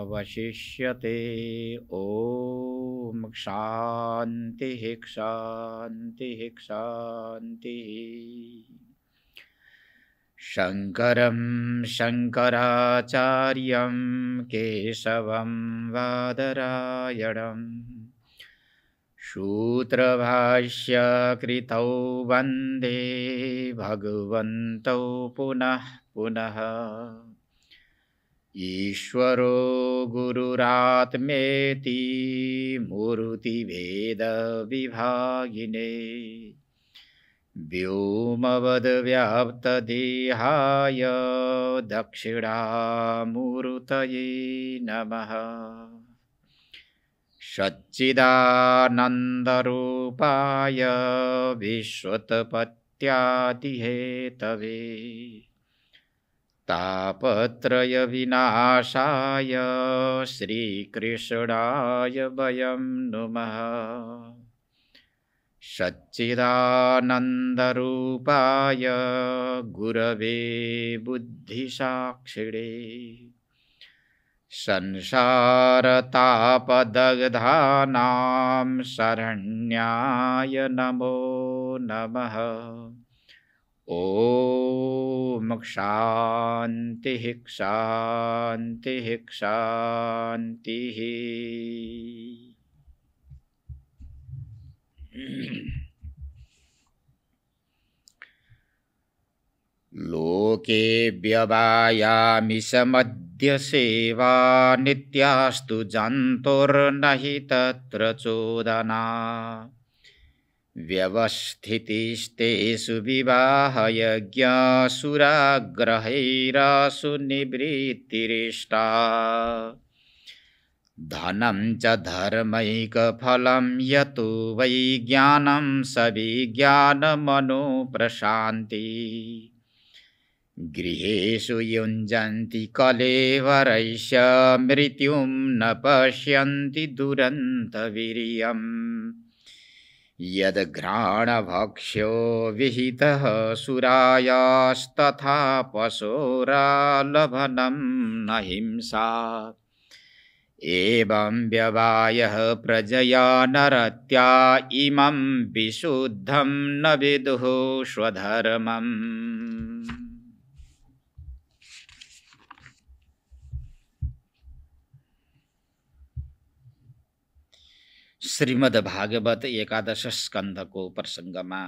वशिष्यते। ॐ शान्तिः शान्तिः शान्तिः। शङ्करं शङ्कराचार्यं केशवं बादरायणं सूत्रभाष्यकृतौ वन्दे भगवन्तौ पुनः पुनः। ईश्वरो गुरुरात्मेति मूर्तिभेदविभागिने व्योमवद्व्याप्तदेहाय दक्षिणामूर्तये नमः। सच्चिदानन्दरूपाय विश्वोत्पत्त्यादिहेतवे तापत्रयविनाशाय श्रीकृष्णाय वयं नुमः। सच्चिदानन्दरूपाय गुरवे बुद्धिसाक्षिणे संसारतापदग्धानां शरण्याय नमो नमः। ॐ शान्तिः शान्तिः शान्तिः। लोके व्यवायामि समद्य सेवा नित्यास्तु जन्तुर्नहि तत्र चोदना। व्यवस्थितिस्तेषु विवाहयज्ञासुराग्रहैरासु निवृत्तिरिष्टा। धनं च धर्मैकफलं यतो वै ज्ञानं स विज्ञानमनोप्रशान्ति। गृहेषु युञ्जन्ति कलेवरैश्च मृत्युं न पश्यन्ति दुरन्तवीर्यम्। यद्घ्राणभक्ष्यो विहितः सुरायास्तथा पशोरालभनं न हिंसा। एवं व्यवायः प्रजया नरत्या इमं विशुद्धं न विदुः स्वधर्मम्। श्रीमद् भागवत एकादश स्कन्धको प्रसङ्गमा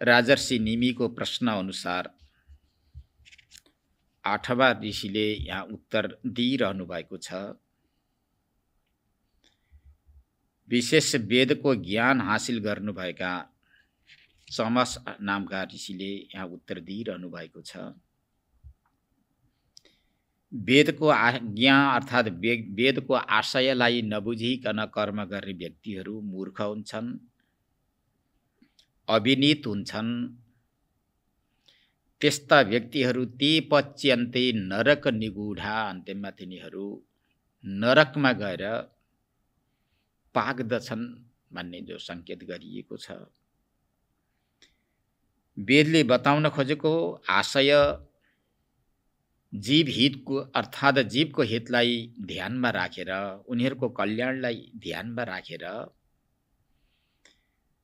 राजर्षि निमिको प्रश्न अनुसार 8वां ऋषिले यहाँ उत्तर दिइरहनु भएको छ। विशेष वेदको ज्ञान हासिल गर्नुभएका चमस नामका ऋषिले यहाँ उत्तर दिइरहनु भएको छ। वेदको आज्ञा अर्थात् वेदको आशयलाई नबुझिकन कर्म गर्ने व्यक्तिहरू मूर्ख हुन्छन्, अविनीत हुन्छन्। त्यस्ता व्यक्तिहरू ते पच्यन्ते नरक निगूढा, अन्त्यमा तिनीहरू नरकमा गएर पाक्दछन् भन्ने जो संकेत गरिएको छ। वेदले बताउन खोजेको आशय जीव हितको अर्थात् जीवको हितलाई ध्यानमा राखेर, उनीहरूको कल्याणलाई ध्यानमा राखेर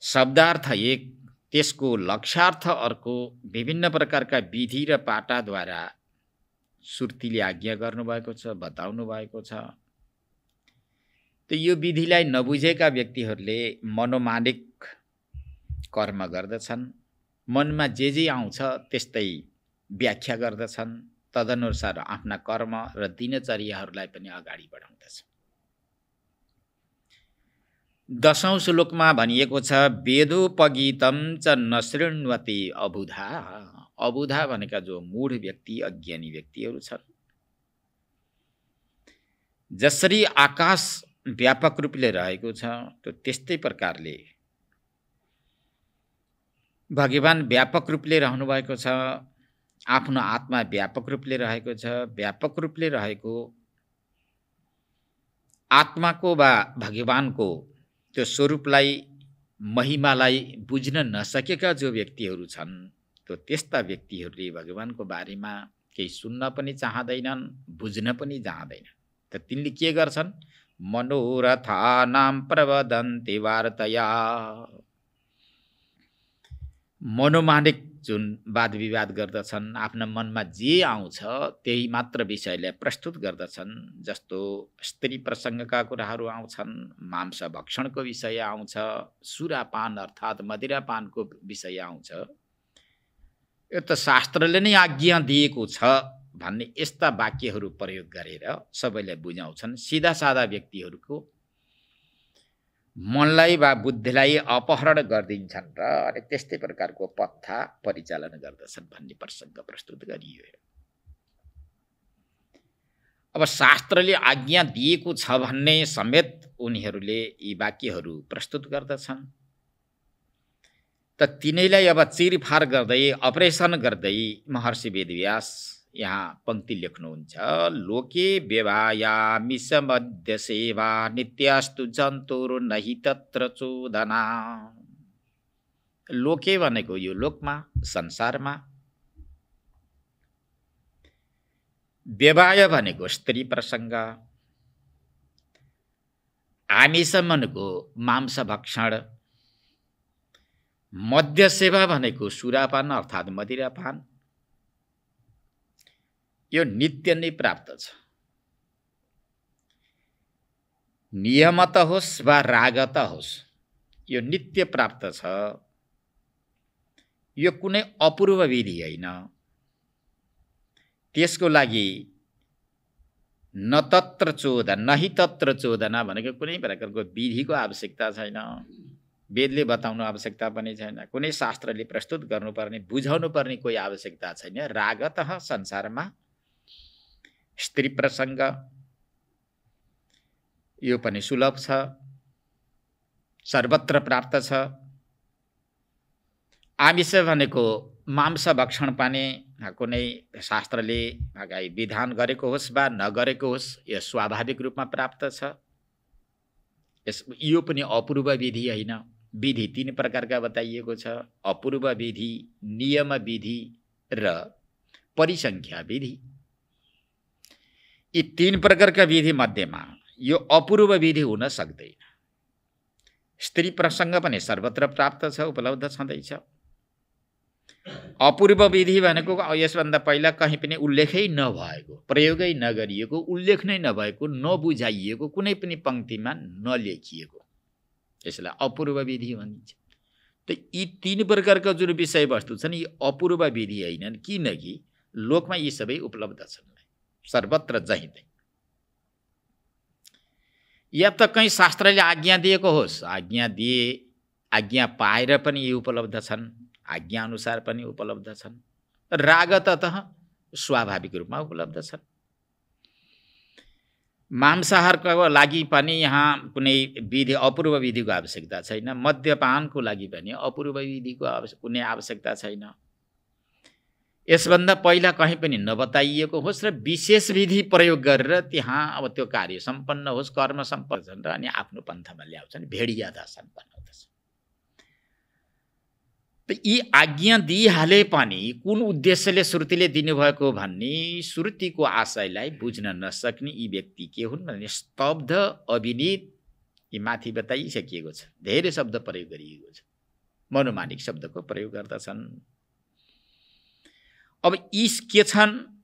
शब्दार्थ एक, त्यसको लक्ष्यार्थ अर्को, विभिन्न प्रकारका विधि र पाटाद्वारा सुर्तीले आज्ञा गर्नुभएको छ, बताउनु भएको छ। त यो विधिलाई नबुझेका व्यक्तिहरूले मनोमानिक कर्म गर्दछन्। मनमा जे आउँछ त्यस्तै व्याख्या गर्दछन्। तदनुसार आफ्ना कर्म र दिनचर्याहरूलाई पनि अगाडि बढाउँदछ। 10औं श्लोकमा भनिएको छ, वेदोपगीतं च न शृण्वति अबुधा। अबुधा भनेका जो मूढ व्यक्ति, अज्ञानी व्यक्तिहरू छन्। जसरी आकाश व्यापक रूपले रहेको छ त्यस्तै प्रकारले भगवान व्यापक रूपले रहनु भएको छ। आफ्नो आत्मा व्यापक रूपले रहेको छ। व्यापक रूपले रहेको आत्माको वा भगवानको त्यो स्वरूपलाई, महिमालाई बुझ्न नसकेका जो व्यक्तिहरू छन्, त्यो त्यस्ता व्यक्तिहरूले भगवानको बारेमा केही सुन्न पनि चाहँदैनन्, बुझ्न पनि चाहँदैनन्। त तिनले के गर्छन्? मनोरथानां प्रवदन्ति वार्तया। मनोमानिक जुन वाद विवाद गर्दछन्, आफ्ना मनमा जे आउँछ त्यही मात्र विषयलाई प्रस्तुत गर्दछन्। जस्तो स्त्री प्रसङ्गका कुराहरू आउँछन्, मांस भक्षणको विषय आउँछ, सुरापान अर्थात् मदिरापानको विषय आउँछ। यो त शास्त्रले नै आज्ञा दिएको छ भन्ने यस्ता वाक्यहरू प्रयोग गरेर सबैलाई बुझाउँछन्। सिधा साधा व्यक्तिहरूको मनलाई वा बुद्धिलाई अपहरण गरिदिन्छन् र अनि त्यस्तै प्रकारको पत्था परिचालन गर्दछन् भन्ने प्रसङ्ग प्रस्तुत गरियो। अब शास्त्रले आज्ञा दिएको छ भन्ने समेत उनीहरूले यी वाक्यहरू प्रस्तुत गर्दछन्। त तिनैलाई अब चिरफार गर्दै, अपरेसन गर्दै महर्षि वेदव्यास यहाँ पंक्ति लेख्नुहुन्छ। लोके व्यवायामिष मध्य सेवा नित्यास्तु जन्तुर नहि तत्र चोदना। लोके भनेको यो लोकमा, संसारमा, व्यवाय भनेको स्त्री प्रसङ्ग, आमिष भनेको मांस भक्षण, मध्य सेवा भनेको सुरापान अर्थात् मदिरापान। यो नित्य नै प्राप्त छ। नियमत होस् वा रागत होस्, यो नित्य प्राप्त छ। यो कुनै अपूर्व विधि होइन। त्यसको लागि न तत्र चोदना नहि तत्र चोदना भनेको कुनै प्रकारको विधिको आवश्यकता छैन। वेदले बताउनु आवश्यकता पनि छैन। कुनै शास्त्रले प्रस्तुत गर्नुपर्ने, बुझाउनु पर्ने कोही आवश्यकता छैन। रागत संसारमा स्त्री प्रसङ्ग यो पनि सुलभ छ, सर्वत्र प्राप्त छ। आमिष भनेको मांस भक्षण पाने कुनै शास्त्रले विधान गरेको होस् वा नगरेको होस्, यो स्वाभाविक रूपमा प्राप्त छ। यो पनि अपूर्व विधि होइन। विधि तीन प्रकारका बताइएको छ: अपूर्व विधि, नियम विधि र परिसंख्या विधि। यी तीन प्रकारका विधि मध्येमा यो अपूर्व विधि हुन सक्दैन। स्त्री प्रसङ्ग पनि सर्वत्र प्राप्त छ, उपलब्ध छँदैछ। अपूर्व विधि भनेको यसभन्दा पहिला कहीँ पनि उल्लेखै नभएको, प्रयोगै नगरिएको, उल्लेख नै नभएको, नबुझाइएको, कुनै पनि पंक्तिमा नलेखिएको, यसलाई अपूर्व विधि भनिन्छ। त यी तीन प्रकारका जुन विषयवस्तु छन् यी अपूर्व विधि होइनन्, किनकि लोकमा यी सबै उपलब्ध छन् सर्वत्र जहीँतै। या त कहीँ शास्त्रले आज्ञा दिएको होस्, आज्ञा पाएर पनि यी उपलब्ध छन्, आज्ञा अनुसार पनि उपलब्ध छन्। रागततः स्वाभाविक रूपमा उपलब्ध छन्। मांसाहारको लागि पनि यहाँ कुनै विधि, अपूर्व विधिको आवश्यकता छैन। मद्यपानको लागि पनि अपूर्व विधिको कुनै आवश्यकता छैन। यसभन्दा पहिला कहीँ पनि नबताइएको होस् र विशेष विधि प्रयोग गरेर त्यहाँ अब त्यो कार्य सम्पन्न होस्, कर्म सम्पन्न र अनि आफ्नो पन्थामा ल्याउँछन्, भेडियाता सम्पन्न हुँदछ। त यी आज्ञा दिइहाले पनि कुन उद्देश्यले श्रुतिले दिनुभएको भन्ने श्रुतिको आशयलाई बुझ्न नसक्ने यी व्यक्ति के हुन् भने स्तब्ध, अविनीत, यी माथि बताइसकिएको छ। धेरै शब्द प्रयोग गरिएको छ, मनोमानिक शब्दको प्रयोग गर्दछन्। अब यी के छन्?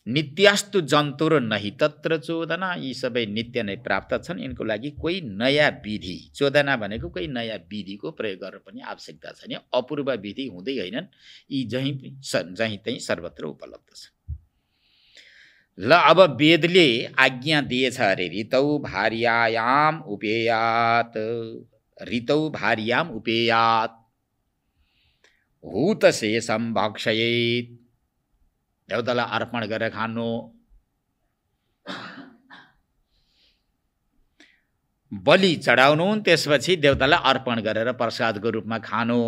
नित्यास्तु जन्तुर नहि तत्र चोदना। यी सबै नित्य नै प्राप्त छन्। यिनको लागि कोही नयाँ विधि, चोदना भनेको कोही नयाँ विधिको प्रयोग गर्न पनि आवश्यकता छैन। अपूर्व विधि हुँदै होइनन्, यी जहीँ तहीँ सर्वत्र उपलब्ध छ। ल अब वेदले आज्ञा दिएछ अरे ऋतौ भार्यायाम उपेयात, ऋतौ भार्याम उपेयात हूत शेषम भक्षयेत। देवतालाई अर्पण गरेर खानु, बलि चढाउनु, त्यसपछि देवतालाई अर्पण गरेर प्रसादको रूपमा खानु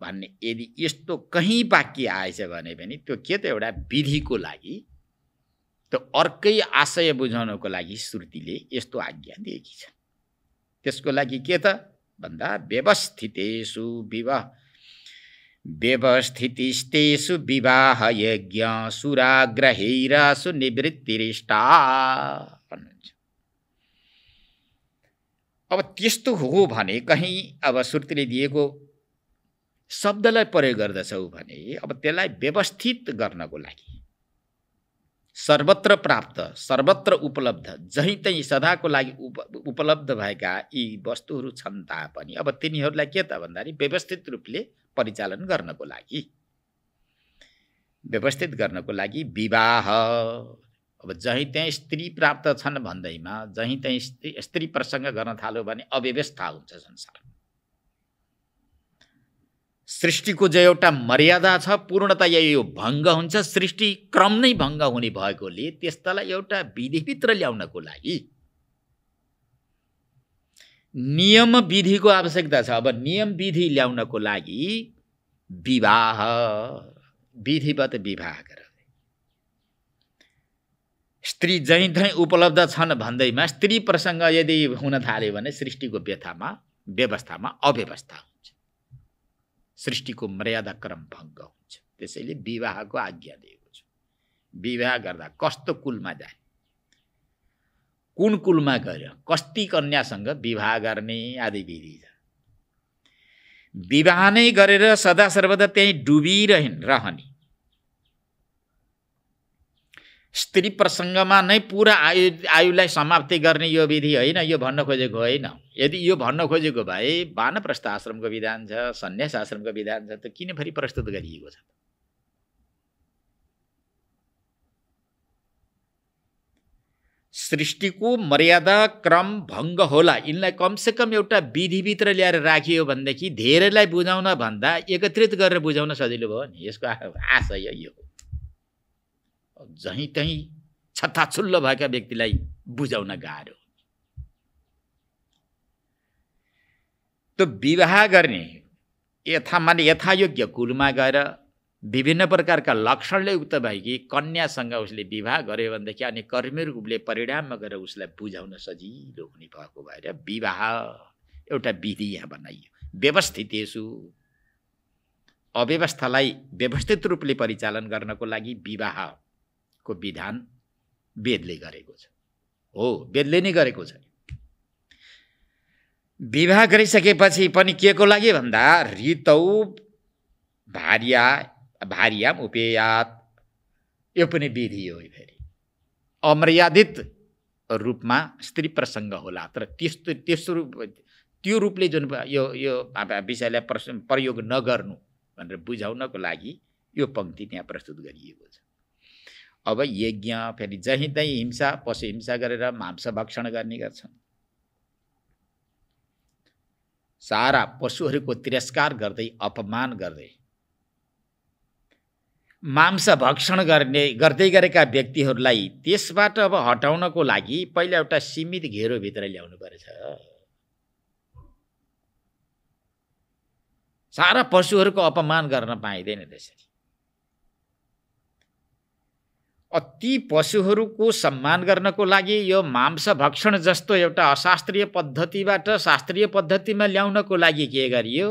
भन्ने यदि यस्तो कहीँ वाक्य आएछ भने पनि त्यो के त एउटा विधिको लागि, त्यो अर्कै आशय बुझाउनको लागि श्रुतिले यस्तो आज्ञा दिएकी छ। त्यसको लागि के त भन्दा व्यवस्थितेषु व्यवस्थितिस्तेषु विवाह यज्ञ सुराग्रहेरासु निवृत्तिरिष्टा भन्नुहुन्छ। अब त्यस्तो हो भने कहीँ अब श्रुतिले दिएको शब्दलाई प्रयोग गर्दछौ भने अब त्यसलाई व्यवस्थित गर्नको लागि सर्वत्र प्राप्त सर्वत्र उपलब्ध जहीँ तहीँ सदाको लागि उपलब्ध भएका यी वस्तुहरू छन् तापनि अब तिनीहरूलाई के त भन्दाखेरि व्यवस्थित रूपले परिचालन गर्नको लागि व्यवस्थित गर्नको लागि विवाह अब जहीँ त्यहीँ स्त्री प्राप्त छन् भन्दैमा जहीँ त्यहीँ स्त्री प्रसङ्ग गर्न थाल्यो भने अव्यवस्था हुन्छ संसार। सृष्टिको जो एउटा मर्यादा छ पूर्णतया यो भङ्ग हुन्छ। सृष्टि क्रम नै भङ्ग हुने भएकोले त्यस्तालाई एउटा विधिभित्र ल्याउनको लागि नियम विधिको आवश्यकता छ। अब नियम विधि ल्याउनको लागि विवाह विधिवत विवाह गर स्त्री जहीँ तहीँ उपलब्ध छन् भन्दैमा स्त्री प्रसङ्ग यदि हुन थाल्यो भने सृष्टिको व्यवस्थामा अव्यवस्था हुन्छ। सृष्टिको मर्यादा क्रम भङ्ग हुन्छ। त्यसैले विवाहको आज्ञा दिएको छ। विवाह गर्दा कस्तो कुलमा जाने कुन कुलमा गएर कस्ती कन्यासँग विवाह गर्ने आदि विधि छ। विवाह नै गरेर सदा सर्वदा त्यही डुबिरहने स्त्री प्रसङ्गमा नै पुरा आयुलाई समाप्ति गर्ने यो विधि होइन। यो भन्न खोजेको होइन। यदि यो भन्न खोजेको भए वानप्रस्थ आश्रमको विधान छ सन्यास आश्रमको विधान छ त किन फेरि प्रस्तुत गरिएको छ। सृष्टिको मर्यादा क्रम भङ्ग होला यिनलाई कमसेकम एउटा विधिभित्र ल्याएर राखियो भनेदेखि धेरैलाई बुझाउन भन्दा एकत्रित गरेर बुझाउन सजिलो भयो नि। यसको आशय यो हो। जहीँ तहीँ छत्ताछुल्लो भएका व्यक्तिलाई बुझाउन गाह्रो। त विवाह गर्ने यथायोग्य कुलमा गएर विभिन्न प्रकारका लक्षणले युक्त भएकी कन्यासँग उसले विवाह गर्यो भनेदेखि अनि कर्महरूले परिणाममा गएर उसलाई बुझाउन सजिलो हुने भएको भएर विवाह एउटा विधि यहाँ बनाइयो। व्यवस्थितेषु अव्यवस्थालाई व्यवस्थित रूपले परिचालन गर्नको लागि विवाहको विधान वेदले गरेको छ। हो वेदले नै गरेको छ। विवाह गरिसकेपछि पनि के को लागि भन्दा ऋतौ भार्याम उपेयात यो पनि विधि हो। फेरि अमर्यादित रूपमा स्त्री प्रसङ्ग होला तर त्यो रूपले जुन यो विषयलाई प्रयोग नगर्नु भनेर बुझाउनको लागि यो पंक्ति त्यहाँ प्रस्तुत गरिएको छ। अब यज्ञ फेरि जहीँ तहीँ हिंसा पशु हिंसा गरेर मांस भक्षण गर्ने गर्छन्। सारा पशुहरूको तिरस्कार गर्दै अपमान गर्दै मांस भक्षण गर्दै गरेका व्यक्तिहरूलाई त्यसबाट अब हटाउनको लागि पहिला एउटा सीमित घेरोभित्र ल्याउनु पर्छ। सारा पशुहरूको अपमान गर्न पाइँदैन। त्यसरी ती पशुहरूको सम्मान गर्नको लागि यो मांस भक्षण जस्तो एउटा अशास्त्रीय पद्धतिबाट शास्त्रीय पद्धतिमा ल्याउनको लागि के गरियो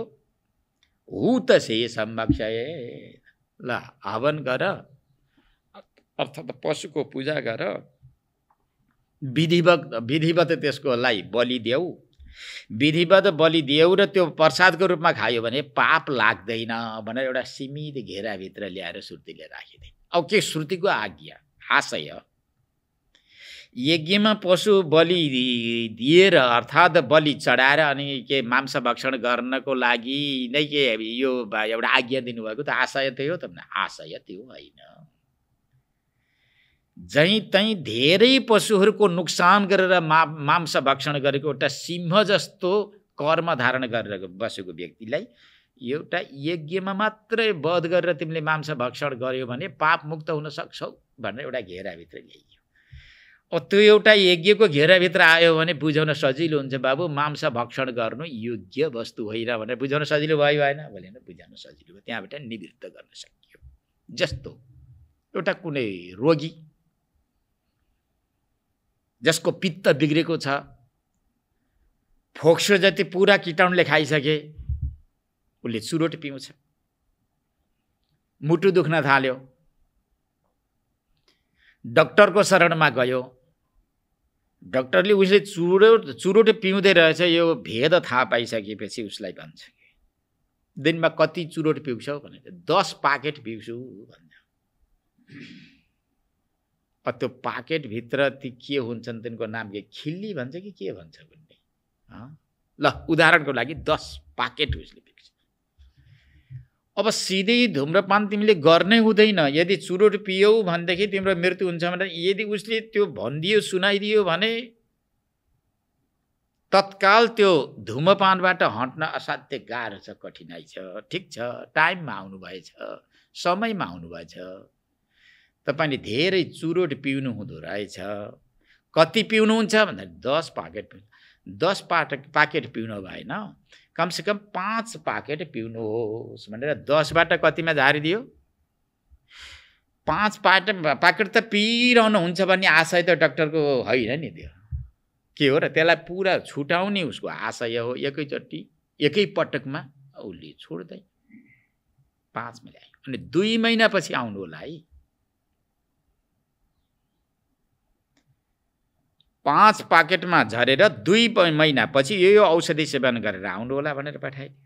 हुत से संभक्षय ल हवन गर अर्थात् पशुको पूजा गर विधिवत त्यसकोलाई बलि देऊ। विधिवत बलि देऊ र त्यो प्रसादको रूपमा खायो भने पाप लाग्दैन भनेर एउटा सीमित घेराभित्र ल्याएर श्रुतिले राखिदिए। अब के श्रुतिको आज्ञा आशय यज्ञमा पशु बलि दिएर अर्थात् बलि चढाएर अनि के मांस भक्षण गर्नको लागि नै के यो एउटा आज्ञा दिनुभएको त आशय त्यो हो त आशय त्यो होइन। जहीँ तहीँ धेरै पशुहरूको नोक्सान गरेर मांस भक्षण गरेको एउटा सिंह जस्तो कर्म धारण गरेर बसेको व्यक्तिलाई एउटा यज्ञमा मात्रै वध गरेर तिमीले मांस भक्षण गर्यो भने पाप मुक्त हुन सक्छौ भनेर एउटा घेराभित्र ल्याइयो। त्यो एउटा यज्ञको घेराभित्र आयो भने बुझाउन सजिलो हुन्छ। बाबु मांस भक्षण गर्नु योग्य वस्तु होइन भनेर बुझाउन सजिलो भयो भएन भने बुझाउन सजिलो भयो। त्यहाँबाट निवृत्त गर्न सकियो। जस्तो एउटा कुनै रोगी जसको पित्त बिग्रेको छ फोक्सो जति पुरा कीटाणुले खाइसके उसले चुरोट पिउँछ मुटु दुख्न थाल्यो, डाक्टरको शरणमा गयो, डाक्टरले उसले चुरोट पिउँदै रहेछ यो भेद थाहा पाइसकेपछि उसलाई भन्छ दिनमा कति चुरोट पिउँछौ भने 10 पाकेट पिउँछु भन्छ। त्यो पाकेटभित्र ती के हुन्छन् तिनको नाम के खिल्ली भन्छ कि के भन्छ भन्ने ल उदाहरणको लागि 10 पाकेट उसले पिउँछ। अब सिधै धूम्रपान तिमीले गर्नै हुँदैन, यदि चुरोट पियौ भनेदेखि तिम्रो मृत्यु हुन्छ भने यदि उसले त्यो भनिदियो सुनाइदियो भने तत्काल त्यो धूमपानबाट हट्न असाध्य गाह्रो छ, कठिनाइ छ। ठिक छ, टाइममा आउनुभएछ, समयमा आउनुभएछ, तपाईले धेरै चुरोट पिउनु हुँदो रहेछ। कति पिउनुहुन्छ भन्दा 10 पाकेट पिउनु। 10 पाकेट पिउनु भएन, कमसेकम 5 पाकेट पिउनुहोस् भनेर 10 बाट कतिमा झारिदियो? 5 पाकेट त पिइरहनु हुन्छ भन्ने आशय त डाक्टरको होइन नि। त्यो के हो र? त्यसलाई पुरा छुटाउने उसको आशय हो। एकैचोटि एकै पटकमा उसले छोड्दै 5 मा ल्यायो। अनि 2 महिनापछि आउनु होला है। 5 पाकेटमा झरेर 2 महिनापछि यो औषधि सेवन गरेर आउनु होला भनेर पठाइदियो।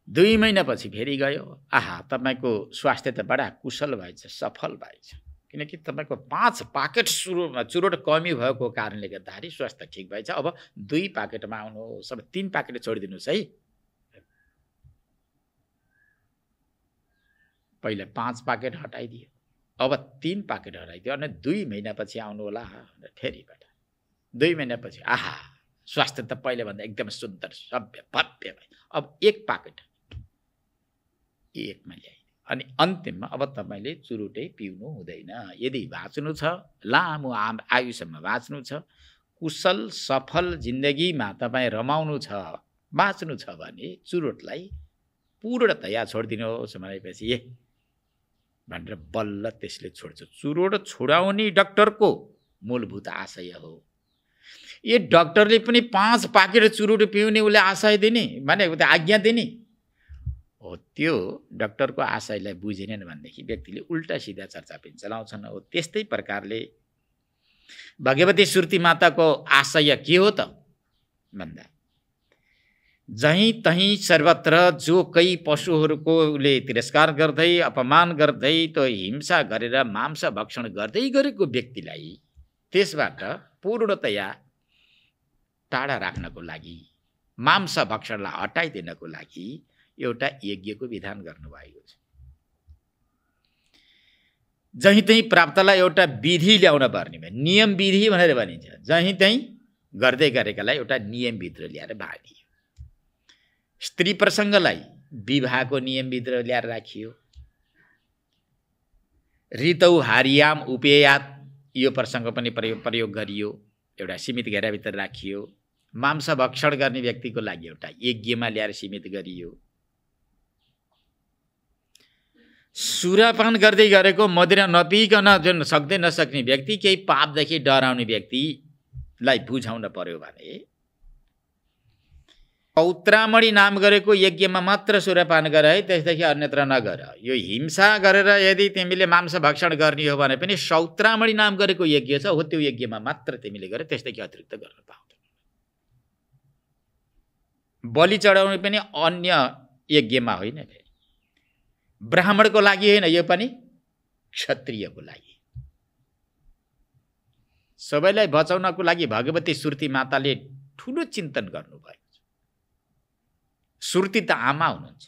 2 महिनापछि फेरि गयो। आहा, तपाईको स्वास्थ्य त बडा कुशल भएछ, सफल भएछ, किनकि तपाईको 5 पाकेट चुरोट कमी भएको कारणले गर्दाखेरि स्वास्थ्य ठिक भएछ। अब 2 पाकेटमा आउनुहोस्, अब 3 पाकेट छोडिदिनुहोस् है। पहिला 5 पाकेट हटाइदियो, अब 3 पाकेट हटाइदियो अनि 2 महिनापछि आउनु होला भनेर फेरि पठायो। 2 महिनापछि आहा, स्वास्थ्य त पहिलेभन्दा एकदम सुन्दर सभ्य भव्य भयो। अब 1 पाकेट 1 मा ल्याइदियो। अनि अन्तिममा अब तपाईले चुरोटै पिउनु हुँदैन। यदि बाँच्नु छ, लामो आयुसम्म बाँच्नु छ, कुशल सफल जिन्दगीमा तपाईँ रमाउनु छ, बाँच्नु छ भने चुरोटलाई पूर्णतया छोडिदिनुहोस् भनेपछि भनेर बल्ल त्यसले छोड्छ। चुरोट छोडाउने डाक्टरको मूलभूत आशय हो। यो डाक्टरले पनि 5 पाकेट चुरोट पिउने उसले आशय दिने भने आज्ञा दिने हो। त्यो डाक्टरको आशयलाई बुझेनन् भनेदेखि व्यक्तिले उल्टा सिधा चर्चा पनि चलाउँछन्। हो त्यस्तै प्रकारले भगवती सुर्ती माताको आशय के हो त भन्दा जहीँ तहीँ सर्वत्र जो कई पशुहरूकोले तिरस्कार गर्दै अपमान गर्दै त्यो हिंसा गरेर मांस भक्षण गर्दै गरेको व्यक्तिलाई त्यसबाट पूर्णतया टाढा राख्नको लागि, मांस भक्षणलाई हटाइदिनको लागि एउटा यज्ञको विधान गर्नुभएको छ। जहीँ तहीँ प्राप्तलाई एउटा विधि ल्याउन पर्ने भयो, नियम विधि भनेर भनिन्छ। जहीँ तहीँ गर्दै गरेकालाई एउटा नियमभित्र ल्याएर बाँधियो। स्त्री प्रसङ्गलाई विवाहको नियमभित्र ल्याएर राखियो। ऋतौ हारियाम उपेयात यो प्रसङ्ग पनि प्रयोग गरियो, एउटा सीमित घेराभित्र राखियो। मांस भक्षण गर्ने व्यक्तिको लागि एउटा यज्ञमा ल्याएर सीमित गरियो। सुरापान गर्दै गरेको, मदिरा नपिकन जुन सक्दै नसक्ने व्यक्ति, केही पापदेखि डराउने व्यक्तिलाई बुझाउन पर्यो भने पौत्रामणि नाम गरेको यज्ञमा मात्र सुरापान गर है, त्यसदेखि अन्यत्र नगर। यो हिंसा गरेर यदि तिमीले मांस भक्षण गर्ने हो भने पनि सौत्रामणि नाम गरेको यज्ञ छ, हो त्यो यज्ञमा मात्र तिमीले गर, त्यसदेखि अतिरिक्त गर्न पाउँदैन। बलि चढाउने पनि अन्य यज्ञमा होइन, ब्राह्मणको लागि होइन, यो पनि क्षत्रियको लागि। सबैलाई बचाउनको लागि भगवती सुर्ती माताले ठुलो चिन्तन गर्नुभयो। सुर्ती त आमा हुनुहुन्छ।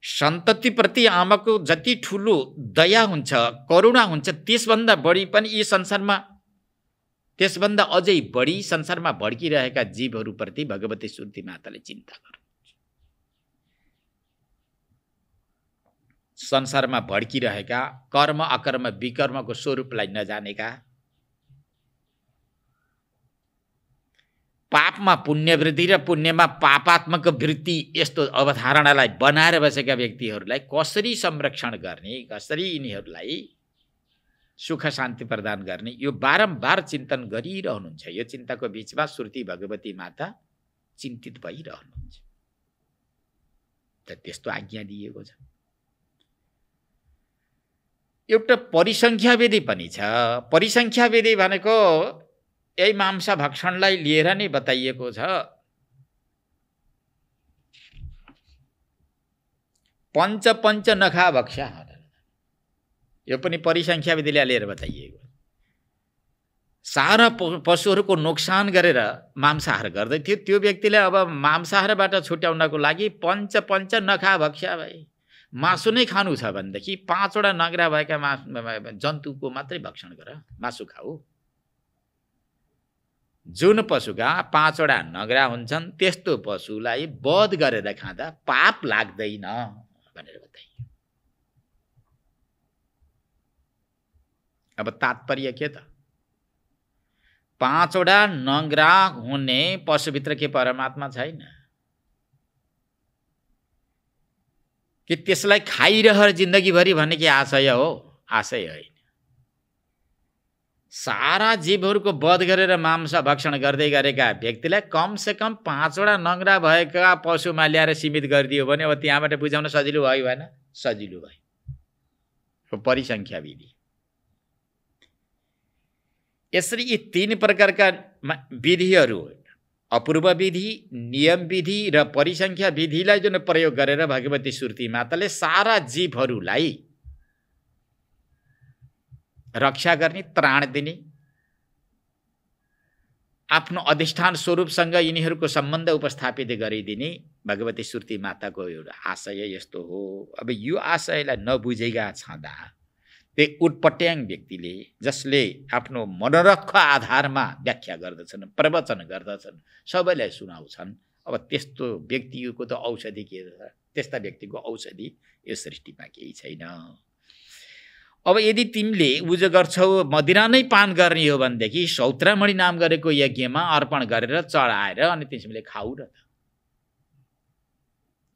सन्ततिप्रति आमाको जति ठुलो दया हुन्छ, करुणा हुन्छ, त्यसभन्दा बढी पनि यी संसारमा, त्यसभन्दा अझै बढी संसारमा भड्किरहेका जीवहरूप्रति भगवती सुर्ती माताले चिन्ता गर्नुहुन्छ। संसारमा भड्किरहेका कर्म अकर्म विकर्मको स्वरूपलाई नजानेका, पापमा पुण्य वृद्धि र पुण्यमा पापात्मक वृत्ति यस्तो अवधारणालाई बनाएर बसेका व्यक्तिहरूलाई कसरी संरक्षण गर्ने, कसरी यिनीहरूलाई सुख शान्ति प्रदान गर्ने, यो बारम्बार चिन्तन गरिरहनुहुन्छ। यो चिन्ताको बीचमा सुर्ती भगवती माता चिन्तित भइरहनुहुन्छ। त त्यस्तो आज्ञा दिएको छ। एउटा परिसङ्ख्या विधि पनि छ। परिसङ्ख्या विधि भनेको यही मांसा भक्षणलाई लिएर नै बताइएको छ। पञ्च पञ्च नखा भक्षा, यो पनि परिसङ्ख्या विधिले लिएर बताइएको। सारा पशुहरूको नोक्सान गरेर मांसाहार गर्दै थियो त्यो व्यक्तिले अब मांसाहारबाट छुट्याउनको लागि पञ्च पञ्च नखा भक्षा भए। मासु नै खानु छ भनेदेखि 5 वटा नगरा भएका जन्तुको मात्रै भक्षण गर, मासु खाऊ। जुन पशुका 5 वटा नगरा हुन्छन् त्यस्तो पशुलाई वध गरेर खाँदा पाप लाग्दैन भनेर बताइयो। अब तात्पर्य के त? 5 वटा नगरा हुने पशुभित्र के परमात्मा छैन कि त्यसलाई खाइरह जिन्दगीभरि भन्ने के आशय हो? आशय होइन। सारा जीवहरूको वध गरेर मांस भक्षण गर्दै गरेका व्यक्तिलाई कमसे कम 5 वटा नगरा भएका पशुमा ल्याएर सीमित गरिदियो भने अब त्यहाँबाट बुझाउन सजिलो भयो भएन? सजिलो भयो। परिसङ्ख्या विधि। यसरी यी 3 प्रकारका विधिहरू, अपूर्व विधि, नियम विधि र परिसङ्ख्या विधिलाई जुन प्रयोग गरेर भगवती सुर्ती माताले सारा जीवहरूलाई रक्षा गर्ने, त्राण दिने, आफ्नो अधिष्ठान स्वरूपसँग यिनीहरूको सम्बन्ध उपस्थापित गरिदिने भगवती सुर्ती माताको एउटा आशय यस्तो हो। अब यो आशयलाई नबुझेका छँदा त्यो उटपट्याङ व्यक्तिले, जसले आफ्नो मनोरथको आधारमा व्याख्या गर्दछन्, प्रवचन गर्दछन्, सबैलाई सुनाउँछन्, अब त्यस्तो व्यक्तिको त औषधि के छ? त्यस्ता व्यक्तिको औषधि यो सृष्टिमा केही छैन। अब यदि तिमीले उज गर्छौ मदिरा नै पान गर्ने हो भनेदेखि सौत्रामणि नाम गरेको यज्ञमा अर्पण गरेर चढाएर अनि तिमीले खाऊ र त।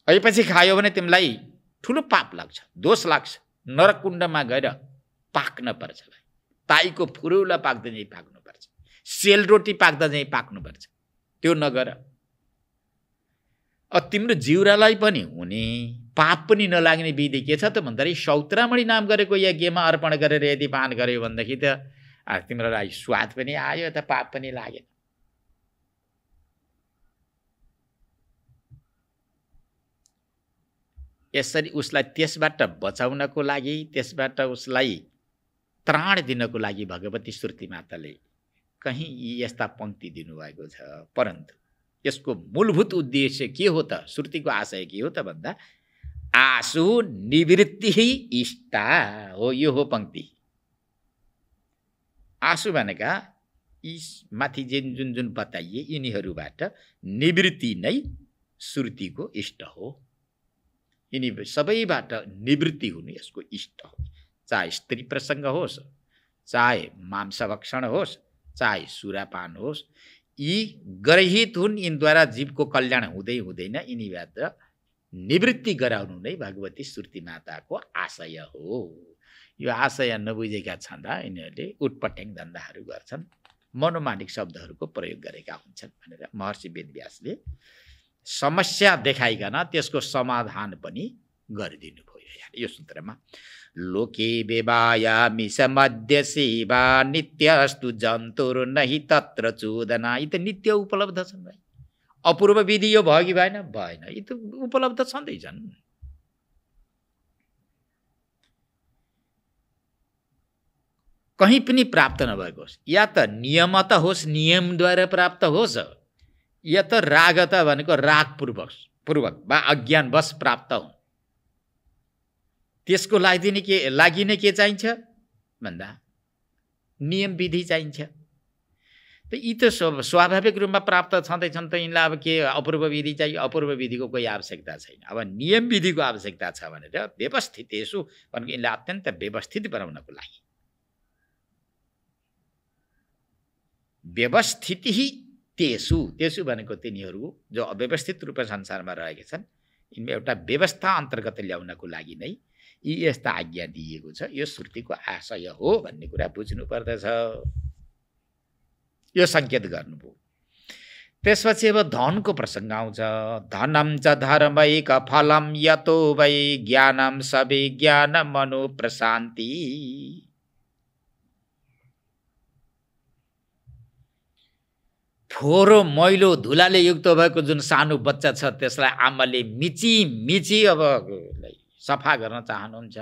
अपछि खायो भने तिमीलाई ठुलो पाप लाग्छ, दोष लाग्छ, नरकुण्डमा गएर पाक्न पर्छ। ताईको फुरुला पाक्दा चाहिँ पाक्नुपर्छ, सेलरोटी पाक्दा चाहिँ पाक्नुपर्छ। त्यो नगर। तिम्रो जिउरालाई पनि हुने, पाप पनि नलाग्ने विधि के छ त भन्दाखेरि सौत्रामणि नाम गरेको यज्ञमा अर्पण गरेर यदि पान गर्यो भनेदेखि त तिम्रो लागि स्वाद पनि आयो, त पाप पनि लागेन। यसरी उसलाई त्यसबाट बचाउनको लागि, त्यसबाट उसलाई त्राण दिनको लागि भगवती सुर्ती माताले कहीँ यस्ता पङ्क्ति दिनुभएको छ। परन्तु यसको मूलभूत उद्देश्य के हो त? सुर्तीको आशय के हो त भन्दा आशु निवृत्ति इष्टा हो। यो हो पङ्क्ति। आशु भनेका यी माथि जुन जुन बताइए यिनीहरूबाट निवृत्ति नै सुर्तीको इष्ट हो। यिनी सबैबाट निवृत्ति हुनु यसको इष्ट हो। चाहे स्त्री प्रसङ्ग होस्, चाहे मांसभक्षण होस्, चाहे सुरापान होस्, यी ग्रहित हुन्। यिनद्वारा जीवको कल्याण हुँदै हुँदैन, यिनीबाट निवृत्ति गराउनु नै भगवती सुर्ती माताको आशय हो। यो आशय नबुझेका छँदा यिनीहरूले उटपट्याङ धन्दाहरू गर्छन्, मनोमानिक शब्दहरूको प्रयोग गरेका हुन्छन् भनेर महर्षि वेदव्यासले समस्या देखाइकन त्यसको समाधान पनि गरिदिनु भयो। यो सूत्रमा लोके बेवायामि समद्य सेवा नित्यस्तु जन्तुर नहि तत्र चोदना। यी त नित्य उपलब्ध छन् भाइ। अपूर्व विधि यो भयो कि भएन? भएन। यी त उपलब्ध छँदैछन्। कहीँ पनि प्राप्त नभएको होस्, या त नियमत होस्, नियमद्वारा प्राप्त होस्, या त रागता भनेको रागपूर्वक वा अज्ञानवश प्राप्त हो। त्यसको लागि नै के चाहिन्छ भन्दा नियम विधि चाहिन्छ। त यी त स्वाभाविक रूपमा प्राप्त छँदैछन्, त यिनलाई अब के अपूर्व विधि चाहियो? अपूर्व विधिको कोही आवश्यकता छैन। अब नियम विधिको आवश्यकता छ भनेर व्यवस्थित यसो भनेको यिनलाई अत्यन्त व्यवस्थित बनाउनको लागि व्यवस्थिति त्यसु भनेको तिनीहरू जो अव्यवस्थित रूपमा संसारमा रहेका छन्, यिनमा एउटा व्यवस्था अन्तर्गत ल्याउनको लागि नै यी यस्ता आज्ञा दिएको छ। यो सुर्तीको आशय हो भन्ने कुरा बुझ्नु पर्दछ। यो सङ्केत गर्नुभयो। त्यसपछि अब धनको प्रसङ्ग आउँछ। धनम च धर्मैक फलम यतो वै ज्ञानम सविज्ञान मनु प्रशान्ति। फोहोरो मैलो धुलाले युक्त भएको जुन सानो बच्चा छ त्यसलाई आमाले मिची मिची अब सफा गर्न चाहनुहुन्छ,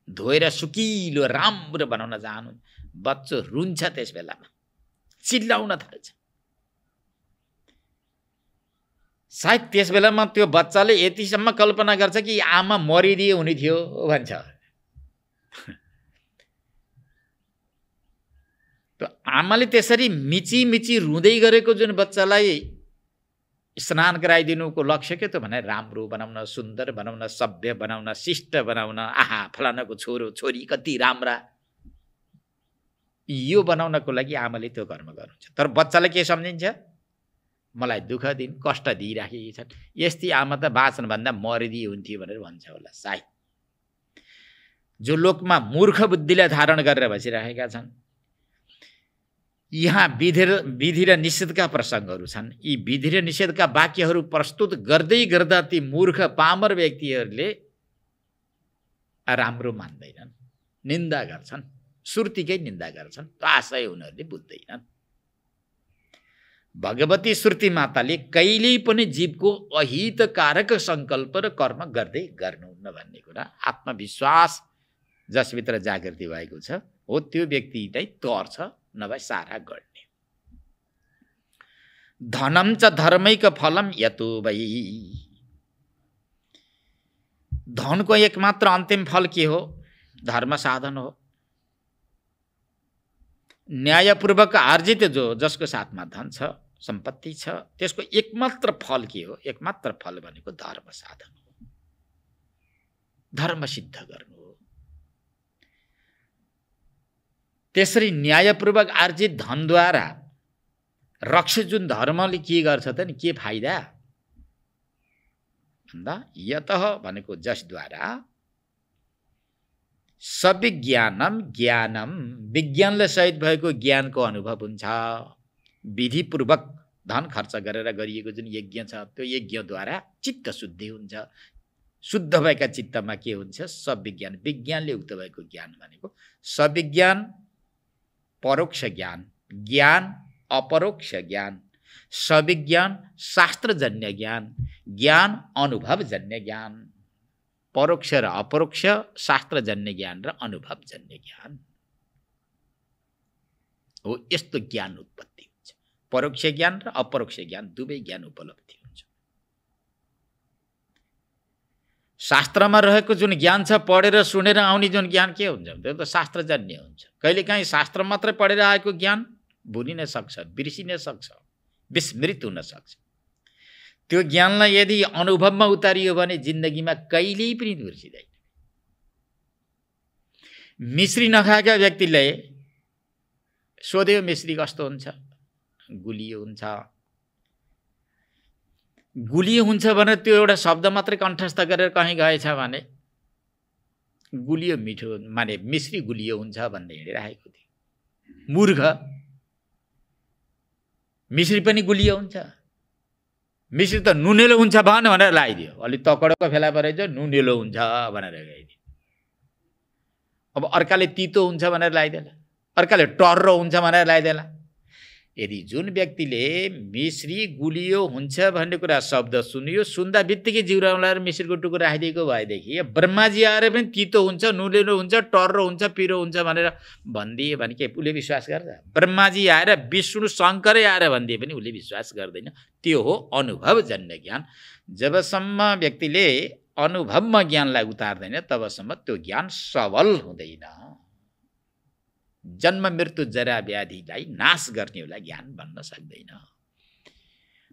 धोएर सुकिलो राम्रो बनाउन चाहनुहुन्छ। बच्चो रुन्छ, त्यस बेलामा चिल्लाउन थाल्छ। सायद त्यस बेलामा त्यो बच्चाले यतिसम्म कल्पना गर्छ कि आमा मरिदिए हुने थियो भन्छ। त आमाले त्यसरी मिची मिची रुँदै गरेको जुन बच्चालाई स्नान गराइदिनुको लक्ष्य के त भने राम्रो बनाउन, सुन्दर बनाउन, सभ्य बनाउन, शिष्ट बनाउन। आहा फलानाको छोरो छोरी कति राम्रा, यो बनाउनको लागि आमाले त्यो कर्म गर्नुहुन्छ। तर बच्चालाई के सम्झिन्छ? मलाई दुःख दिन कष्ट दिइराखेकी छन्, यस्ती आमा त बाँच्न भन्दा मरिदिए हुन्थ्यो भनेर भन्छ होला सायद। जो लोकमा मूर्ख बुद्धिलाई धारण गरेर बसिरहेका छन्। यहाँ विधि र निषेधका प्रसङ्गहरू छन्। यी विधि र निषेधका वाक्यहरू प्रस्तुत गर्दै गर्दा ती मूर्ख पामर व्यक्तिहरूले राम्रो मान्दैनन्, निन्दा गर्छन्, श्रुतिकै निन्दा गर्छन्। त्यो आशय उनीहरूले बुझ्दैनन्। भगवती श्रुति माताले कहिल्यै पनि जीवको अहितकारक सङ्कल्प र कर्म गर्दै गर्नुहुन्न भन्ने कुरा आत्मविश्वास जसभित्र जागृति भएको छ हो त्यो व्यक्ति नै तर्छ, नभए सारा गर्ने। धनम च धर्मैक फलम यतो वै। धनको एकमात्र अन्तिम फल के हो? धर्म साधन हो। न्यायपूर्वक आर्जित जसको साथमा धन छ, सम्पत्ति छ, त्यसको एकमात्र फल के हो? एकमात्र फल भनेको धर्म साधन हो, धर्म सिद्ध गर्नु हो। त्यसरी न्यायपूर्वक आर्जित धनद्वारा रक्ष जुन धर्मले के गर्छ त नि, के फाइदा भन्दा यतः भनेको जसद्वारा सविज्ञानम ज्ञानम, विज्ञानले सहित भएको ज्ञानको अनुभव हुन्छ। विधिपूर्वक धन खर्च गरेर गरिएको जुन यज्ञ छ त्यो यज्ञद्वारा चित्त शुद्धि हुन्छ। शुद्ध भएका चित्तमा के हुन्छ? सविज्ञान, विज्ञानले उक्त भएको ज्ञान भनेको सविज्ञान, परोक्ष ज्ञान, ज्ञान अपरोक्ष ज्ञान, सविज्ञान शास्त्रजन्य ज्ञान, ज्ञान अनुभवजन्य ज्ञान। परोक्ष र अपरोक्ष, शास्त्रजन्य ज्ञान र अनुभवजन्य ज्ञान हो। यस्तो ज्ञान उत्पत्ति हुन्छ। परोक्ष ज्ञान र अपरोक्ष ज्ञान दुवै ज्ञान उपलब्धि हुन्छ। शास्त्रमा रहेको जुन ज्ञान छ, पढेर सुनेर आउने जुन ज्ञान के हुन्छ? त्यो त शास्त्रजन्य हुन्छ। कहिलेकाहीँ शास्त्र मात्रै पढेर आएको ज्ञान भुलिन सक्छ, बिर्सिन सक्छ, विस्मृत हुन सक्छ। त्यो ज्ञानलाई यदि अनुभवमा उतारियो भने जिन्दगीमा कहिल्यै पनि बिर्सिँदैन। मिश्री नखाएका व्यक्तिले सोध्यो मिश्री कस्तो हुन्छ? गुलियो हुन्छ। गुलियो हुन्छ भने त्यो एउटा शब्द मात्रै कण्ठस्थ गरेर कहीँ गएछ भने गुलियो मिठो, माने मिश्री गुलियो हुन्छ भन्दै हिँडिरहेको थियो। मूर्ख। मिश्री पनि गुलियो हुन्छ। मिश्री त नुनेलो हुन्छ भनेर लगाइदियो। अलि तकडको फेला परेछ, नुनेलो हुन्छ भनेर लगाइदियो। अब अर्काले तितो हुन्छ भनेर लगाइदिएला, अर्काले टर्रो हुन्छ भनेर लगाइदिएला। यदि जुन व्यक्तिले मिश्री गुलियो हुन्छ भन्ने कुरा शब्द सुनियो, सुन्दा बित्तिकै जिउराउलाएर मिश्रीको टुक्रो राखिदिएको भएदेखि ब्रह्माजी आएर पनि तितो हुन्छ, नुनेलो हुन्छ, टर्रो हुन्छ, पिरो हुन्छ भनेर भनिदिए भने के उसले विश्वास गर्छ? ब्रह्माजी आएर, विष्णु शङ्करै आएर भनिदिए पनि उसले विश्वास गर्दैन। त्यो हो अनुभवजन्य ज्ञान। जबसम्म व्यक्तिले अनुभवमा ज्ञानलाई उतार्दैन तबसम्म त्यो ज्ञान सबल हुँदैन। जन्म मृत्यु जरा व्याधिलाई नाश गर्नेलाई ज्ञान बन्न सक्दैन।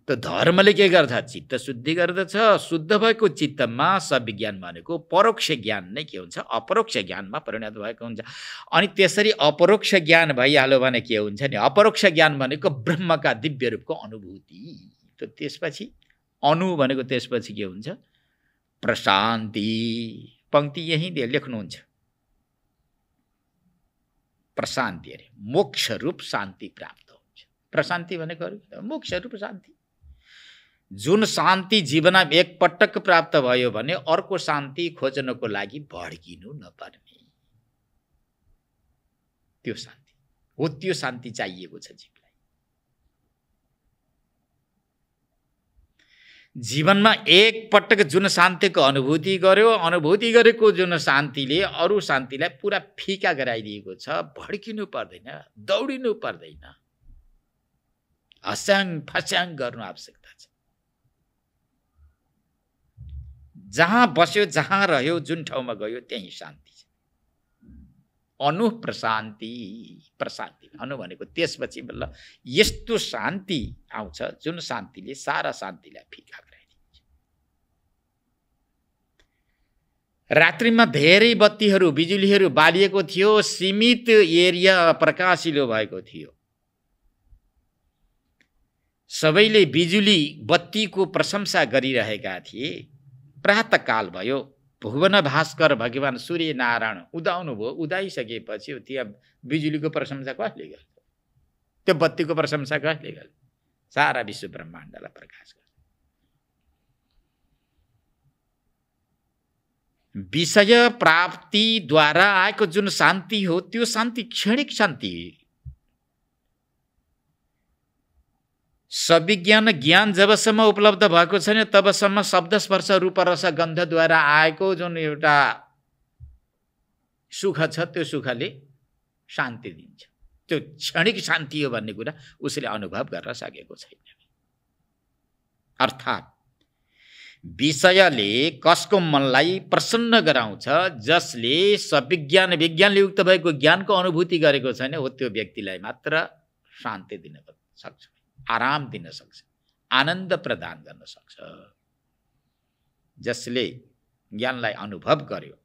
त धर्मले के गर्छ? चित्त शुद्धि गर्दछ। शुद्ध भएको चित्तमा सविज्ञान भनेको परोक्ष ज्ञान नै के हुन्छ? अपरोक्ष ज्ञानमा परिणत भएको हुन्छ। अनि त्यसरी अपरोक्ष ज्ञान भइहाल्यो भने के हुन्छ नि? अपरोक्ष ज्ञान भनेको ब्रह्मका दिव्य रूपको अनुभूति। त त्यसपछि अनु भनेको त्यसपछि के हुन्छ? प्रशान्ति। पंक्ति यही लेख्नुहुन्छ, प्रशान्ति अरे मोक्ष रूप शान्ति प्राप्त हुन्छ। प्रशान्ति भनेको अरू मोक्ष रूप शान्ति। जुन शान्ति जीवनमा एकपटक प्राप्त भयो भने अर्को शान्ति खोज्नको लागि भड्किनु नपर्ने, त्यो शान्ति हो। त्यो शान्ति चाहिएको छ जीवलाई। जीवनमा एकपटक जुन शान्तिको अनुभूति गर्यो, अनुभूति गरेको जुन शान्तिले अरू शान्तिलाई पुरा फिका गराइदिएको छ, भड्किनु पर्दैन, दौडिनु पर्दैन, हस्याङ फस्याङ गर्नु आवश्यकता छ। जहाँ बस्यो, जहाँ रह्यो, जुन ठाउँमा गयो त्यही शान्ति छ। अनु प्रशान्ति, प्रशान्ति अनु भनेको त्यसपछि बल्ल यस्तो शान्ति आउँछ जुन शान्तिले सारा शान्तिलाई फिका गराइदिन्छ। रात्रिमा धेरै बत्तीहरू बिजुलीहरू बालिएको थियो, सीमित एरिया प्रकाशिलो भएको थियो। सबैले बिजुली बत्तीको प्रशंसा गरिरहेका थिए। प्रातःकाल भयो, भुवन भास्कर भगवान सूर्य नारायण उदाउनु भयो। उदाइसकेपछि त्यहाँ बिजुलीको प्रशंसा कसले गर्छ? त्यो बत्तीको प्रशंसा कसले गर्छ? सारा विश्व ब्रह्माण्डलाई प्रकाश गर्छ। विषय प्राप्तिद्वारा आएको जुन शान्ति हो त्यो शान्ति क्षणिक शान्ति हो। सविज्ञान ज्ञान जबसम्म उपलब्ध भएको छैन तबसम्म शब्द स्पर्श रूप रस गन्धद्वारा आएको जुन एउटा सुख छ त्यो सुखले शान्ति दिन्छ। त्यो क्षणिक शान्ति हो भन्ने कुरा उसले अनुभव गर्न सकेको छैन। अर्थात् विषयले कसको मनलाई प्रसन्न गराउँछ, जसले सविज्ञान विज्ञानले युक्त भएको ज्ञानको अनुभूति गरेको छैन हो त्यो व्यक्तिलाई मात्र शान्ति दिन सक्छ, आराम दिन सक्छ, आनन्द प्रदान गर्न सक्छ। जसले ज्ञानलाई अनुभव गर्यो,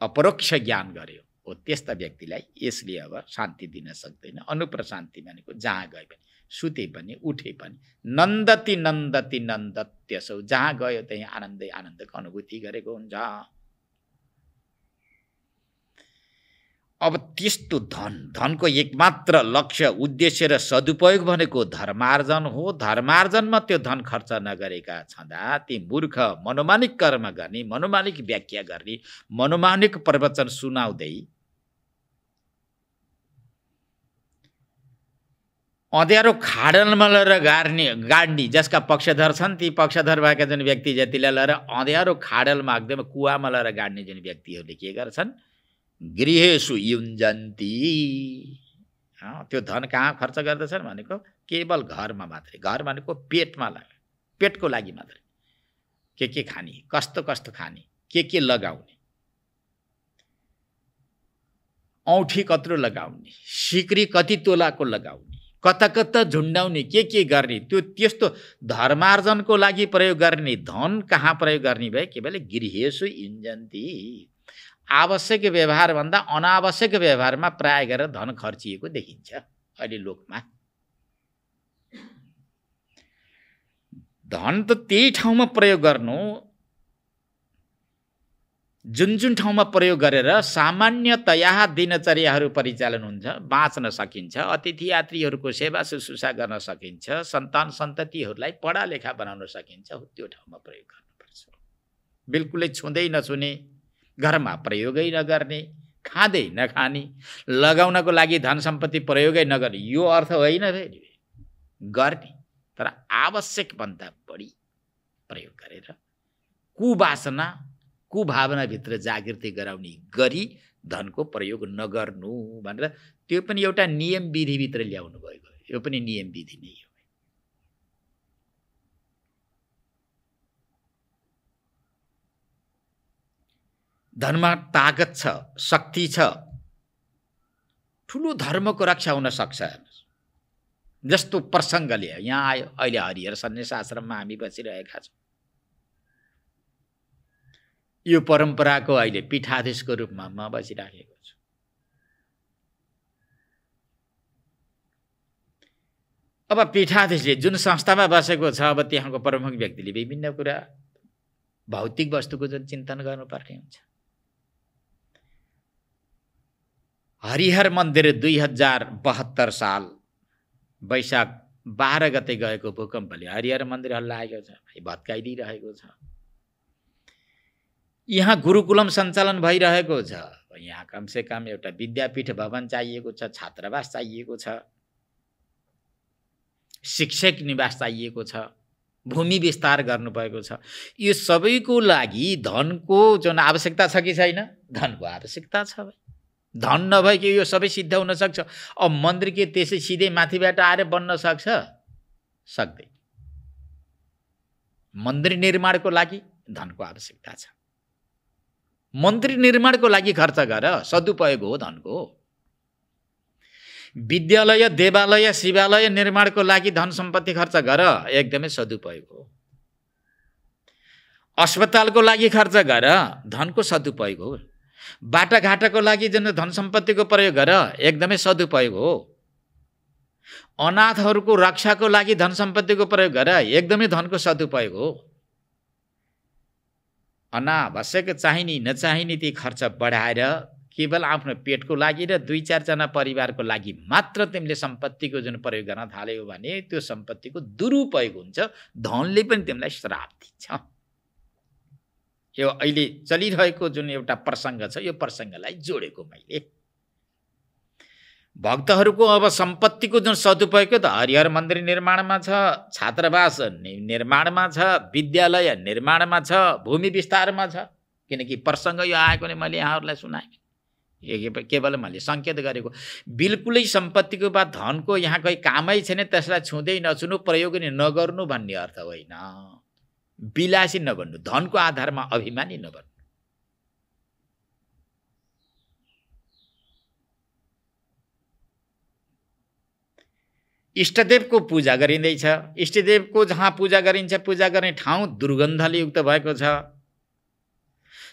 अपरोक्ष ज्ञान गर्यो हो त्यस्ता व्यक्तिलाई यसले अब शान्ति दिन सक्दैन। अनुप्रशान्ति भनेको जहाँ गए पनि, सुते पनि, उठे पनि, नन्दति नन्दति नन्दत्यसौ, जहाँ गयो त्यही आनन्दै आनन्दको अनुभूति गरेको हुन्छ। अब त्यस्तो धनको एकमात्र लक्ष्य, उद्देश्य र सदुपयोग भनेको धर्मार्जन हो। धर्मार्जनमा त्यो धन खर्च नगरेका छँदा ती मूर्ख मनोमानिक कर्म गर्ने, मनोमानिक व्याख्या गर्ने, मनोमानिक प्रवचन सुनाउँदै अँध्यारो खाडलमा लगेर गाड्ने जसका पक्षधर छन् ती पक्षधर भएका जुन व्यक्ति जतिलाई लगेर अँध्यारो खाडलमा एकदम कुवामा लगेर गाड्ने जुन व्यक्तिहरूले के गर्छन्, गृहेषु युञ्जन्ति। त्यो धन कहाँ खर्च गर्दछन् भनेको केवल घरमा मात्रै। घर भनेको पेटमा लाग्यो, पेटको लागि मात्रै। के खाने, कस्तो कस्तो खाने, के लगाउने, औँठी कत्रो लगाउने, सिक्री कति तोलाको लगाउने, कता कता झुन्डाउने, के गर्ने, त्यो त्यस्तो धर्मार्जनको लागि प्रयोग गर्ने धन कहाँ प्रयोग गर्ने भए केवल गृहेषु युञ्जन्ति। आवश्यक व्यवहार भन्दा अनावश्यक व्यवहारमा प्राय गरेर धन खर्चिएको देखिन्छ अहिले लोकमा। धन त त्यही ठाउँमा प्रयोग गर्नु जुन ठाउँमा प्रयोग गरेर सामान्यतया दिनचर्याहरू परिचालन हुन्छ, बाँच्न सकिन्छ, अतिथि यात्रीहरूको सेवा शुश्रूषा गर्न सकिन्छ, सन्तान सन्ततिहरूलाई पढालेखा बनाउन सकिन्छ, हो त्यो ठाउँमा प्रयोग गर्नुपर्छ। बिल्कुलै छुँदै नछुने, घरमा प्रयोगै नगर्ने, खाँदै नखाने, लगाउनको लागि धन सम्पत्ति प्रयोगै नगर्ने, यो अर्थ होइन फेरि। गर्ने तर आवश्यक भन्दा बढी प्रयोग गरेर कुवासना कुभावनाभित्र जागृति गराउने गरी धनको प्रयोग नगर्नु भनेर त्यो पनि एउटा नियम विधिभित्र ल्याउनु भएको। यो पनि नियम विधि नै हो। धनमा ताकत छ, शक्ति छ, ठुलो धर्मको रक्षा हुन सक्छ। जस्तो प्रसङ्गले यहाँ आयो, अहिले हरिहर सन्यास आश्रममा हामी बसिरहेका छौँ। यो परम्पराको अहिले पीठाधीशको रूपमा म बसिराखेको छु। अब पीठाधीशले जुन संस्थामा बसेको छ, अब त्यहाँको प्रमुख व्यक्तिले विभिन्न कुरा भौतिक वस्तुको जुन चिन्तन गर्नुपर्ने हुन्छ। हरिहर मन्दिर 2072 साल वैशाख 12 गते गएको भूकम्पले हरिहर मन्दिर हल्लाएको छ, भत्काइदिइरहेको छ। यहाँ गुरुकुलम सञ्चालन भइरहेको छ, यहाँ कमसे कम एउटा विद्यापीठ भवन चाहिएको छ, छात्रावास चाहिएको छ, शिक्षक निवास चाहिएको छ, भूमि विस्तार गर्नुभएको छ। यो सबैको लागि धनको जुन आवश्यकता छ कि छैन? धनको आवश्यकता छ। धन नभएको यो सबै सिद्ध हुन सक्छ। अब मन्दिर के त्यसै सिधै माथिबाट आएर बन्न सक्छ? सक्दैन। मन्दिर निर्माणको लागि धनको आवश्यकता छ। मन्दिर निर्माणको लागि खर्च गर, सदुपयोग हो धनको। विद्यालय, देवालय, शिवालय निर्माणको लागि धन सम्पत्ति खर्च गर, एकदमै सदुपयोग हो। अस्पतालको लागि खर्च गर, धनको सदुपयोग हो। बाटाघाटाको लागि जुन धन सम्पत्तिको प्रयोग गर, एकदमै सदुपयोग हो। अनाथहरूको रक्षाको लागि धन सम्पत्तिको प्रयोग गर, एकदमै धनको सदुपयोग हो। अनावश्यक चाहिने नचाहिने ती खर्च बढाएर केवल आफ्नो पेटको लागि र 2-4 जना परिवारको लागि मात्र तिमीले सम्पत्तिको जुन प्रयोग गर्न थाल्यौ भने त्यो सम्पत्तिको दुरुपयोग हुन्छ। धनले पनि तिमीलाई श्राप दिन्छ। यो अहिले चलिरहेको जुन एउटा प्रसङ्ग छ, यो प्रसङ्गलाई जोडेको मैले। भक्तहरूको अब सम्पत्तिको जुन सदुपयोग त हरिहर मन्दिर निर्माणमा छ, छात्रावास निर्माणमा छ, विद्यालय निर्माणमा छ, भूमि विस्तारमा छ। किनकि प्रसङ्ग यो आएको नै मैले यहाँहरूलाई सुनाएँ, केवल मैले सङ्केत गरेको। बिल्कुलै सम्पत्तिको बाद धनको यहाँ कोही कामै छैन, त्यसलाई छुँदै नछुनु, प्रयोग नै नगर्नु भन्ने अर्थ होइन। विलासी नबन्नु, धनको आधारमा अभिमानी नबन्नु। इष्टदेवको पूजा गरिँदैछ। इष्टदेवको जहाँ पूजा गरिन्छ, पूजा गर्ने ठाउँ दुर्गन्धले युक्त भएको छ।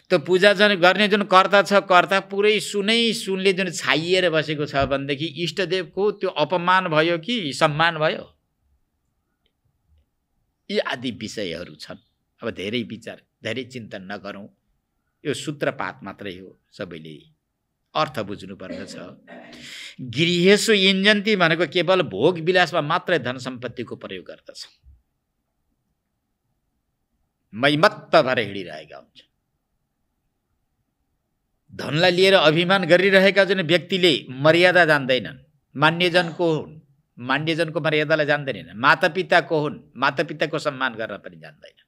त्यो पूजा गर्ने जुन कर्ता छ, कर्ता पुरै सुनले जुन छाइएर बसेको छ भनेदेखि इष्टदेवको त्यो अपमान भयो कि सम्मान भयो? यी आदि विषयहरू छन्। अब धेरै विचार, धेरै चिन्तन नगरौँ। यो सूत्रपात मात्रै हो, सबैले अर्थ बुझ्नुपर्दछ। गृहेषु युञ्जन्ति भनेको केवल भोग विलासमा मात्रै धन सम्पत्तिको प्रयोग गर्दछ। मैमत्त भएर हिँडिरहेका हुन्छ। धनलाई लिएर अभिमान गरिरहेका जुन व्यक्तिले मर्यादा जान्दैनन्, मान्यजनको मर्यादालाई जान्दैनन्, मातापिताको हुन्, मातापिताको सम्मान गर्न पनि जान्दैनन्।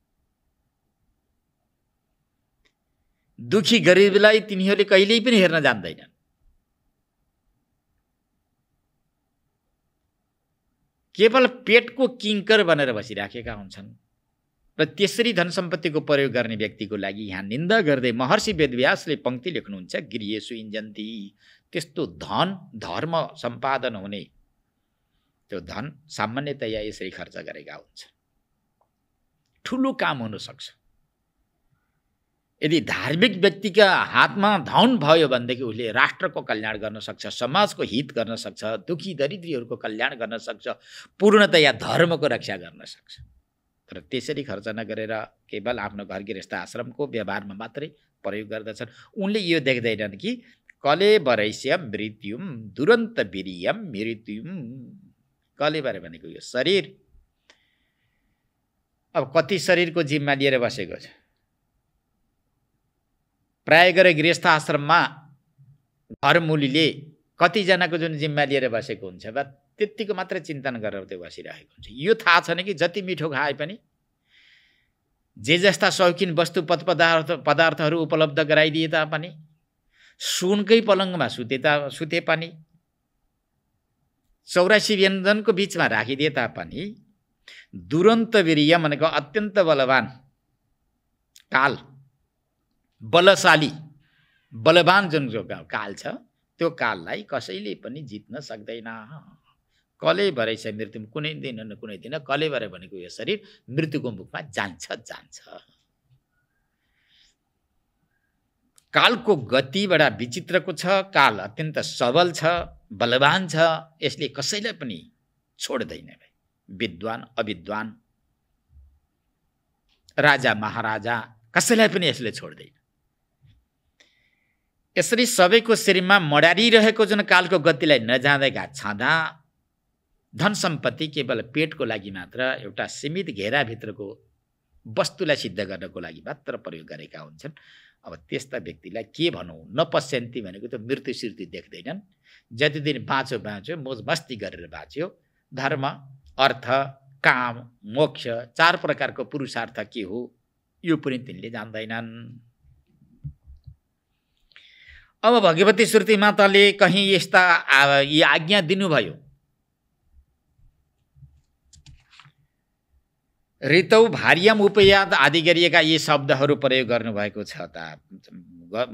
दुखी गरिबलाई तिनीहरूले कहिल्यै पनि हेर्न जान्दैनन्। केवल पेटको किङ्कर बनेर बसिराखेका हुन्छन्। र त्यसरी धन सम्पत्तिको प्रयोग गर्ने व्यक्तिको लागि यहाँ निन्दा गर्दै महर्षि वेदव्यासले पङ्क्ति लेख्नुहुन्छ, गृहेषु युञ्जन्ति। त्यस्तो धन, धर्म सम्पादन हुने त्यो धन सामान्यतया यसरी खर्च गरेका हुन्छ। ठुलो काम हुन सक्छ। यदि धार्मिक व्यक्तिका हातमा धन भयो भनेदेखि उसले राष्ट्रको कल्याण गर्न सक्छ, समाजको हित गर्न सक्छ, दुखी दरिद्रीहरूको कल्याण गर्न सक्छ, पूर्णतया धर्मको रक्षा गर्न सक्छ। तर त्यसरी खर्च नगरेर केवल आफ्नो घर गृहस्थ आश्रमको व्यवहारमा मात्रै प्रयोग गर्दछन्। उनले यो देख्दैनन् कि कलेवरैस्यं मृत्युम दुरन्त वीर्यम मृत्युम। कलेवर भनेको यो शरीर। अब कति शरीरको जिम्मा लिएर बसेको छ। प्राय गरे गृहस्थ आश्रममा घरमुलीले कतिजनाको जुन जिम्मा लिएर बसेको हुन्छ बा त्यतिको मात्र चिन्तन गरेर त्यो बसिरहेको हुन्छ। यो थाहा छैन कि जति मिठो खाए पनि, जे जस्ता शौकिन वस्तु पदार्थहरू उपलब्ध गराइदिए तापनि, सुनकै पलङमा सुते पनि, 84 व्यञ्जनको बिचमा राखिदिए तापनि दुरन्त वीर्य भनेको अत्यन्त बलवान काल, बलशाली बलवान जुन काल छ, त्यो काललाई कसैले पनि जित्न सक्दैन। कलेवरैछ मृत्यु, कुनै दिन न कुनै दिन कलेवर भनेको यो शरीर मृत्युको मुखमा जान्छ। कालको गति बडा विचित्रको छ। काल अत्यन्त सबल छ, बलवान छ। यसले कसैलाई पनि छोड्दैन। विद्वान अविद्वान, राजा महाराजा, कसैलाई पनि यसले छोड्दैन। यसरी सबैको शरीरमा मडारिरहेको जुन कालको गतिलाई नजाँदैका छँदा धन सम्पत्ति केवल पेटको लागि मात्र एउटा सीमित घेराभित्रको वस्तुलाई सिद्ध गर्नको लागि मात्र प्रयोग गरेका हुन्छन्। अब त्यस्ता व्यक्तिलाई के भनौँ? नपश्यन्ती भनेको त मृत्यु सृत्यु देख्दैनन्। जति दिन बाँच्यो बाँच्यो, मोज मस्ती गरेर बाँच्यो। धर्म, अर्थ, काम, मोक्ष 4 प्रकारको पुरुषार्थ के हो यो पनि तिनले जान्दैनन्। अब भगवती श्रुति माताले कहीँ यस्ता यी आज्ञा दिनुभयो, ऋतौ भार्यम उपयाद आदि गरिएका यी शब्दहरू प्रयोग गर्नुभएको छ त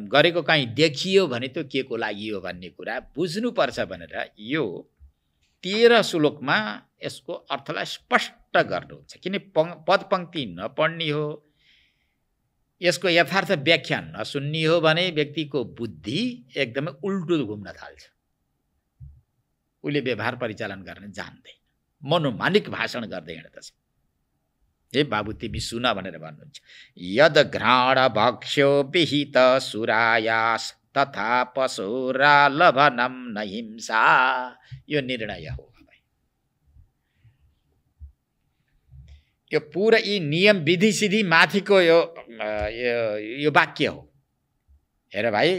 गरेको कहीँ देखियो भने त्यो के को लागि हो भन्ने कुरा बुझ्नुपर्छ भनेर यो 13 श्लोकमा यसको अर्थलाई स्पष्ट गर्नुहुन्छ। किन पद पंक्ति नपढ्ने हो, यसको यथार्थ व्याख्या नसुन्ने हो भने व्यक्तिको बुद्धि एकदमै उल्टो घुम्न थाल्छ। उसले व्यवहार परिचालन गर्न जान्दैन, मनोमानिक भाषण गर्दै हिँड्दछ। हे बाबु तिमी सुन भनेर भन्नुहुन्छ। यद घ्राण भक्ष्यो विहित सुरायास तथा पशुरा लभनम न हिंसा, यो निर्णय हो। यो पुरा यी नियम विधि सिधि माथिको यो वाक्य हो। हेर भाइ,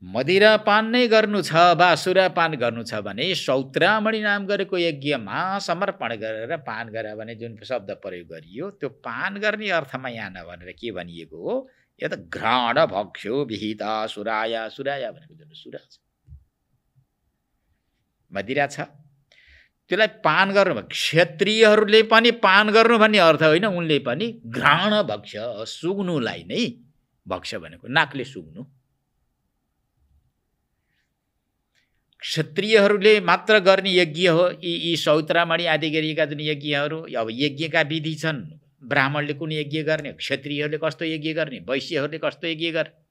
मदिरापान नै गर्नु छ वा सुरापान गर्नु छ भने सौत्रामणि नाम गरेको यज्ञमा समर्पण गरेर पान गरे भने जुन शब्द प्रयोग गरियो त्यो पान गर्ने अर्थमा यहाँ नभनेर के भनिएको हो? यो त घ्राण भक्ष्यो विहित सुराया, सुराया भनेको जुन सुरा छ, मदिरा छ, त्यसलाई पान गर्नु। क्षत्रियहरूले पनि पान गर्नु भन्ने अर्थ होइन, उनले पनि घ्राण भक्ष्य, सुग्नुलाई नै भक्ष्य भनेको नाकले सुग्नु। क्षत्रियहरूले मात्र गर्ने यज्ञ हो यी सौत्रामणि आदि गरिएका जुन यज्ञहरू। अब यज्ञका विधि छन्, ब्राह्मणले कुन यज्ञ गर्ने, क्षत्रियहरूले कस्तो यज्ञ गर्ने, वैश्यहरूले कस्तो यज्ञ गर्ने।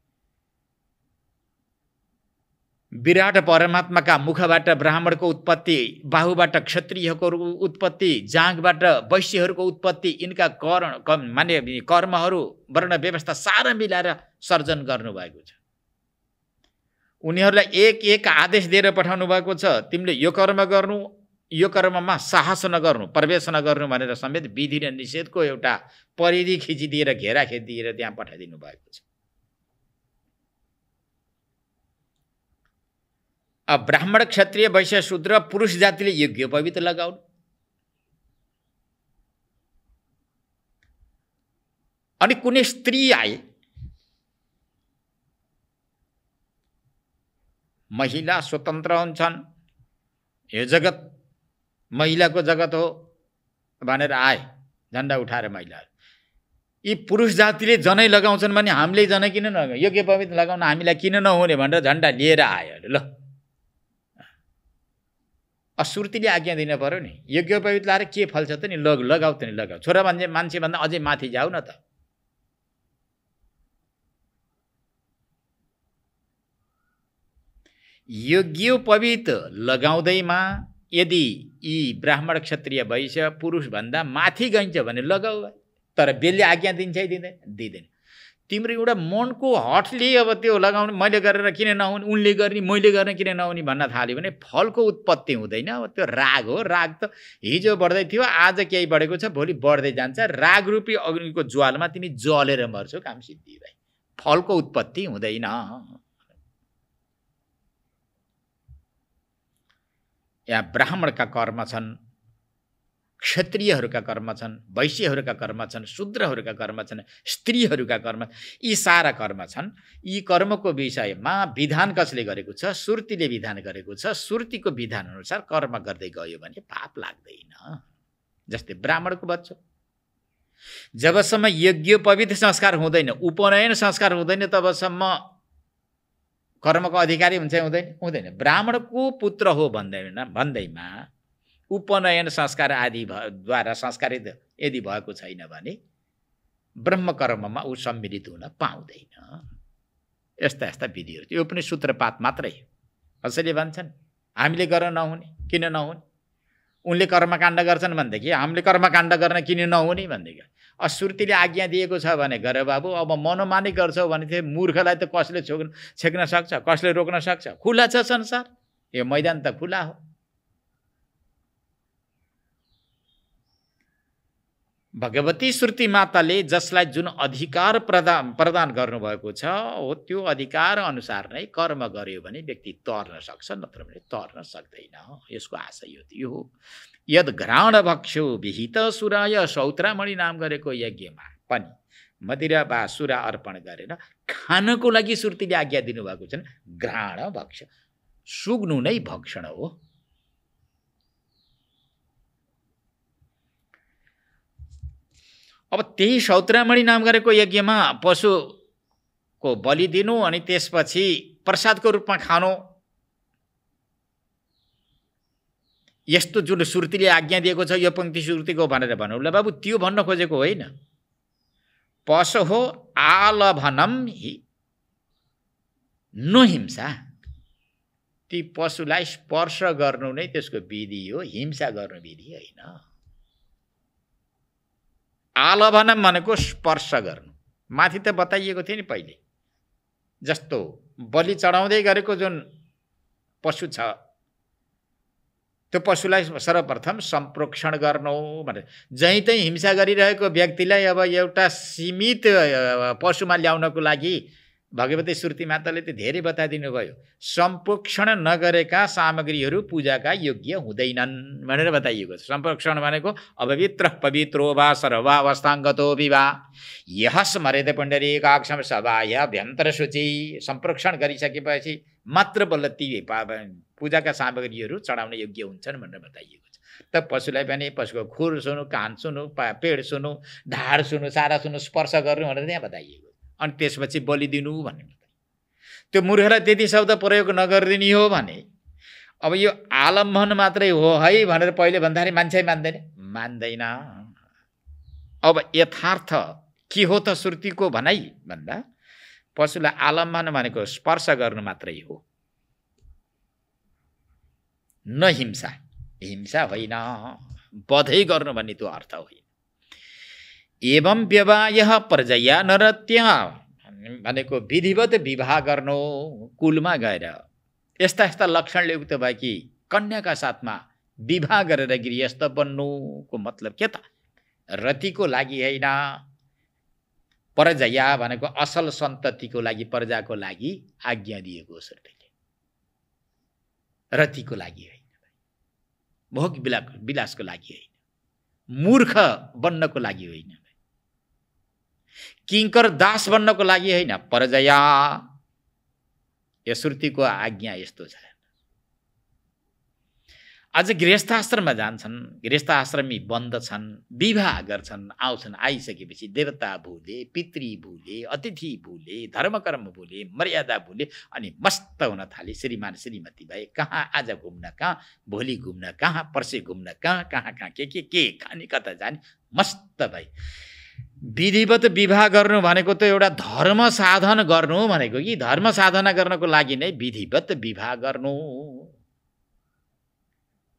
विराट परमात्माका मुखबाट ब्राह्मणको उत्पत्ति, बाहुबाट क्षत्रियको उत्पत्ति, जाँघबाट वैश्यहरूको उत्पत्ति, यिनका माने कर्महरू वर्ण व्यवस्था सारा मिलाएर सर्जन गर्नुभएको छ। उनीहरूलाई एक एक आदेश दिएर पठाउनु भएको छ, तिमीले यो कर्म गर्नु, यो कर्ममा साहस नगर्नु, प्रवेश नगर्नु भनेर समेत विधि र निषेधको एउटा परिधि खिचिदिएर घेरा खिचिदिएर त्यहाँ पठाइदिनु भएको छ। अब ब्राह्मण, क्षत्रिय, वैश्य, शूद्र, पुरुष जातिले यज्ञोपवीत लगाउनु। अनि कुनै स्त्री आए, महिला स्वतन्त्र हुन्छन्, यो जगत महिलाको जगत हो भनेर आए झन्डा उठाएर महिलाहरू। यी पुरुष जातिले जनै लगाउँछन् भने हामीले जनै किन नलगाउँ, यज्ञोपवीत लगाउन हामीलाई किन नहुने भनेर झन्डा लिएर आयो। ल असुर्तीले आज्ञा दिन पर्यो नि, यज्ञोपवीत लाएर के फल्छ त नि, लगाउ त नि, लगाऊ। छोरा मान्छे भन्दा अझै माथि जाऊ न त। यज्ञोपवीत लगाउँदैमा यदि यी ब्राह्मण, क्षत्रिय, वैश्य, पुरुष भन्दा माथि गइन्छ भने लगाऊ, तर बेलले आज्ञा दिन्छ दिँदैन। तिम्रो एउटा मनको हठले अब त्यो लगाउनु, मैले गरेर किन नहुने, उनले गर्ने मैले गर्ने किन नहुने भन्न थाल्यो भने फलको उत्पत्ति हुँदैन। अब त्यो राग हो। राग त हिजो बढ्दै थियो, आज केही बढेको छ, भोलि बढ्दै जान्छ। राग रूपी अग्निको ज्वालमा तिमी जलेर मर्छौ, काम सिद्धि भाइ। फलको उत्पत्ति हुँदैन। यहाँ ब्राह्मणका कर्म छन्, क्षत्रियहरूका कर्म छन्, वैश्यहरूका कर्म छन्, शूद्रहरूका कर्म छन्, स्त्रीहरूका कर्म, यी सारा कर्म छन्। यी कर्मको विषयमा विधान कसले गरेको छ? सुर्तीले विधान गरेको छ। सुर्तीको विधान अनुसार कर्म गर्दै गयो भने पाप लाग्दैन। जस्तै ब्राह्मणको बच्चो, जबसम्म यज्ञोपवीत संस्कार हुँदैन, उपनयन संस्कार हुँदैन, तबसम्म कर्मको अधिकारी हुन्छ हुँदैन। ब्राह्मणको पुत्र हो भन्दैमा उपनयन संस्कार आदि द्वारा संस्कारित यदि भएको छैन भने ब्रह्मकर्ममा ऊ सम्मिलित हुन पाउँदैन। यस्ता यस्ता विधिहरू, यो पनि सूत्रपात मात्रै। कसैले भन्छन् हामीले गर्न नहुने, किन नहुने? उनले कर्मकाण्ड गर्छन् भनेदेखि हामीले कर्मकाण्ड गर्न किन नहुने भनेदेखि असुर्तीले आज्ञा दिएको छ भने गर बाबु। अब मनोमानी गर्छौ भने चाहिँ मूर्खलाई त कसले छेक्न सक्छ, कसले रोक्न सक्छ? खुला छ संसार, यो मैदान त खुला हो। भगवती श्रुति माताले जसलाई जुन अधिकार प्रदान गर्नुभएको छ हो त्यो अधिकार अनुसार नै कर्म गर्यो भने व्यक्ति तर्न सक्छ, नत्र भने तर्न सक्दैन। यसको आशय यो हो। यद घ्राण भक्षो विहित सुराय सौत्रामणि नाम गरेको यज्ञमा पनि मदिरा वा सुरा अर्पण गरेर खानको लागि श्रुतिले आज्ञा दिनुभएको छ। घ्राण भक्ष सुग्नु नै भक्षण हो। अब त्यही सौत्रामणि नाम गरेको यज्ञमा पशुको बलि दिनु अनि त्यसपछि प्रसादको रूपमा खानु, यस्तो जुन श्रुतिले आज्ञा दिएको छ यो पंक्ति श्रुतिको भनेर भनौँ ल बाबु, त्यो भन्न खोजेको होइन। पशु हो आलभनम हि नहिंसा। ती पशुलाई स्पर्श गर्नु नै त्यसको विधि हो, हिंसा गर्नु विधि होइन। आलभनम भनेको स्पर्श गर्नु। माथि त बताइएको थियो नि पहिले, जस्तो बलि चढाउँदै गरेको जुन पशु छ त्यो पशुलाई सर्वप्रथम सम्प्रोक्षण गर्नु भनेर, जहीँ तहीँ हिंसा गरिरहेको व्यक्तिलाई अब एउटा सीमित पशुमा ल्याउनको लागि भगवती श्रुति माताले त धेरै बताइदिनु भयो। सम्प्रोक्षण नगरेका सामग्रीहरू पूजाका योग्य हुँदैनन् भनेर बताइएको छ। सम्प्रोक्षण भनेको अपवित्र पवित्रो वा सर्वावस्थाङ्गतो विवा यह स्मरेत पुण्डरीकाक्षम सभाय अभ्यन्तर शुचि। सम्प्रोक्षण गरिसकेपछि मात्र बल्ल ती पूजाका सामग्रीहरू चढाउन योग्य हुन्छन् भनेर बताइएको छ। त पशुलाई पनि पशुको खुर सुनु, कान सुनु, पेट सुनु, ढाड सुनु, सारा सुनु, स्पर्श गर्नु भनेर त्यहाँ बताइएको। अनि त्यसपछि बलि दिनु भन्ने बताइयो। त्यो मूर्खलाई त्यति शब्द प्रयोग नगरिदिने हो भने अब यो आलम्बन मात्रै हो है भनेर पहिले भन्दाखेरि मान्छे मान्दैन। अब यथार्थ के हो त श्रुतिको भनाइ भन्दा पशुलाई आलम्बन भनेको स्पर्श गर्नु मात्रै हो, न हिंसा। हिंसा होइन, बधै गर्नु भन्ने त्यो अर्थ होइन। एवं व्यवायः प्रजया नरत्या भनेको विधिवत विवाह गर्नु, कुलमा गएर यस्ता यस्ता लक्षणले युक्त भएकी कन्याका साथमा विवाह गरेर गृहस्थ बन्नुको मतलब के त? रतिको लागि होइन। प्रजया भनेको असल सन्ततिको लागि, प्रजाको लागि आज्ञा दिएको श्रुतिले, रतिको लागि होइन, भोग विलासको लागि होइन, मूर्ख बन्नको लागि होइन, किङ्कर दास बन्नको लागि होइन, प्रजया। यस श्रुतिको आज्ञा यस्तो छ। आज गृहस्थाश्रममा जान्छन्, गृहस्थाश्रमी बन्दछन्, विवाह गर्छन्, आउँछन्, आइसकेपछि देवता भूले, पितृ भूले, अतिथि भूले, धर्मकर्म भूले, मर्यादा भूले, अनि मस्त हुन थाले। श्रीमान श्रीमती भए, कहाँ आज घुम्न, कहाँ भोलि घुम्न, कहाँ पर्सि घुम्न, कहाँ कहाँ कहाँ के खाने, कता जाने, मस्त भए। विधिवत विवाह गर्नु भनेको त एउटा धर्म साधन गर्नु भनेको कि धर्म साधना गर्नको लागि नै विधिवत विवाह गर्नु,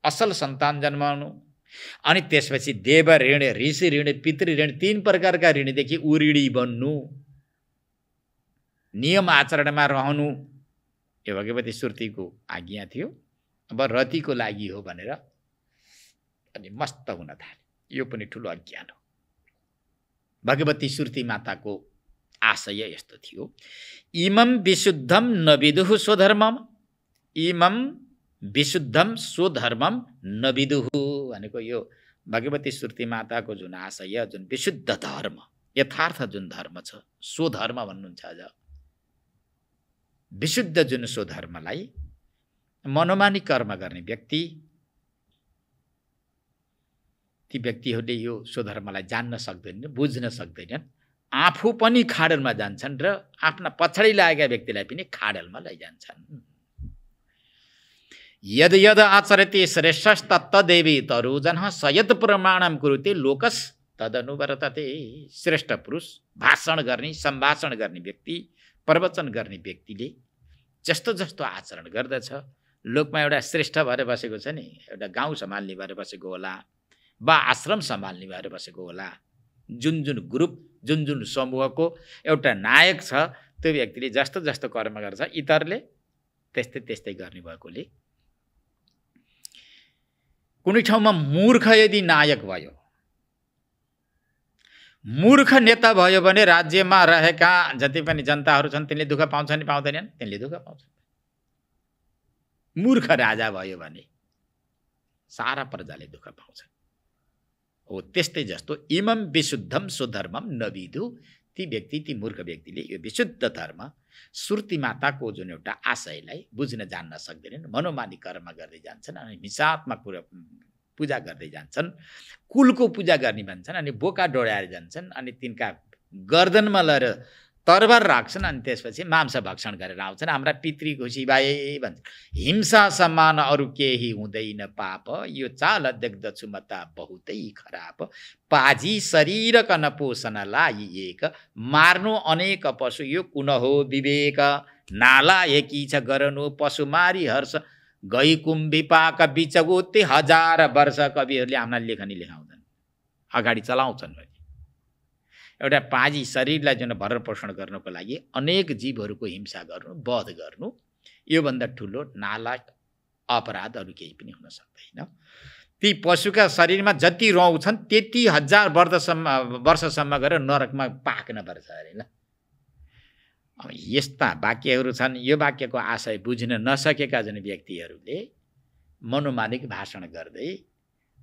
असल सन्तान जन्माउनु, अनि त्यसपछि देव ऋण, ऋषि ऋण, पितृ ऋण, 3 प्रकारका ऋणदेखि उऋणी बन्नु, नियम आचरणमा रहनु, यो भगवती श्रुतिको आज्ञा थियो। अब रतिको लागि हो भनेर अनि मस्त हुन थाले, यो पनि ठुलो अज्ञान हो। भगवती श्रुति माताको आशय यस्तो थियो। इमं विशुद्धम न विदुः स्वधर्मम, इमं विशुद्धम स्वधर्मम न विदुः भनेको यो भगवती श्रुति माताको जुन आशय, जुन विशुद्ध धर्म, यथार्थ जुन धर्म छ, स्वधर्म भन्नुहुन्छ। आज विशुद्ध जुन स्वधर्मलाई मनोमानी कर्म गर्ने व्यक्ति, ती व्यक्तिहरूले यो स्वधर्मलाई जान्न सक्दैनन्, बुझ्न सक्दैनन्, आफू पनि खाडलमा जान्छन् र आफ्ना पछाडि लागेका व्यक्तिलाई पनि खाडलमा लैजान्छन्। यद यद आचरते श्रेष्ठस्तत्तदेवी तरुजनः सयत् प्रमाणम कुरुते लोकस तदनुवर्तते। श्रेष्ठ पुरुष, भाषण गर्ने, सम्भाषण गर्ने व्यक्ति, प्रवचन गर्ने व्यक्तिले जस्तो जस्तो आचरण गर्दछ, लोकमा एउटा श्रेष्ठ भएर बसेको छ नि, एउटा गाउँ सम्हाल्ने भएर बसेको होला, वा आश्रम सम्हाल्ने भएर बसेको होला, जुन जुन ग्रुप, जुन जुन समूहको एउटा नायक छ, त्यो व्यक्तिले जस्तो जस्तो कर्म गर्छ, इतरले त्यस्तै त्यस्तै गर्ने भएकोले कुनै ठाउँमा मूर्ख यदि नायक भयो, मूर्ख नेता भयो भने राज्यमा रहेका जति पनि जनताहरू छन् तिनले दुःख पाउँछन् नि पाउँदैनन्? तिनले दुःख पाउँछन्। मूर्ख राजा भयो भने सारा प्रजाले दुःख पाउँछ। हो त्यस्तै जस्तो इमं विशुद्धम सुधर्मम नविदु, ती व्यक्ति ती मूर्ख व्यक्तिले यो विशुद्ध धर्म सुर्ती माताको जुन एउटा आशयलाई बुझ्न जान्न सक्दैनन्, मनोमानी कर्म गर्दै जान्छन् अनि हिंसात्मक पूजा गर्दै जान्छन्, कुलको पूजा गर्ने भन्छन् अनि बोका डोडाएर जान्छन् अनि तिनका गर्दनमा लगेर तरबार राख्छन् अनि त्यसपछि मांस भक्षण गरेर आउँछन्। हाम्रा पितृ खुसी भए भन्छन्। हिंसा समान अरू केही हुँदैन पाप, यो चाल देख्दछु म त बहुतै खराब। पाजी शरीर कन पोषण लाइएक, मार्नु अनेक पशु यो कुन हो विवेक। नालायकी छ गर्नु पशु मारी हर्ष, गई कुम्भी पाक बिचगोते 1000 वर्ष। कविहरूले आफ्ना लेखनी लेखाउँछन्, अगाडि चलाउँछन्। एउटा पाजी शरीरलाई जुन भरण पोषण गर्नको लागि अनेक जीवहरूको हिंसा गर्नु, वध गर्नु, योभन्दा ठुलो नालायक अपराध अरू केही पनि हुन सक्दैन। ती पशुका शरीरमा जति रौँ छन् त्यति 1000 वर्षसम्म गएर नरकमा पाक्न पर्छ अरे। ल अब यस्ता वाक्यहरू छन्। यो वाक्यको आशय बुझ्न नसकेका जुन व्यक्तिहरूले मनोमानिक भाषण गर्दै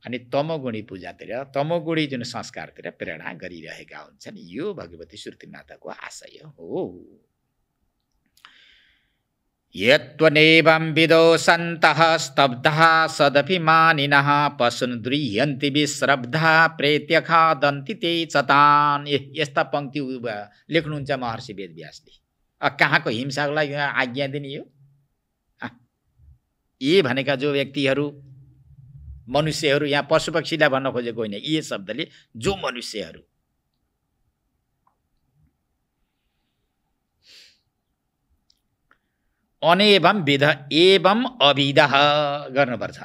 अनि तमोगुणी पूजातिर, तमोगुणी जुन संस्कारतिर प्रेरणा गरिरहेका हुन्छन्। यो भगवती सुर्ती माताको आशय हो। यत्त्वनेवं विदो सन्तः स्तब्धः सदभिमानिनः, पशून् द्रिह्यन्ति विश्रब्धा प्रेत्य खादन्ति ते चतान्। यस्ता पंक्ति लेख्नुहुन्छ महर्षि वेदव्यासले। कहाँको हिंसालाई आज्ञा दिने यो? ये भनेका जो व्यक्तिहरू मनुष्यहरू, यहाँ पशु पक्षीलाई भन्न खोजेको होइन, यी शब्दले जो मनुष्यहरू अनेवं विध एवं अविध गर्नुपर्छ।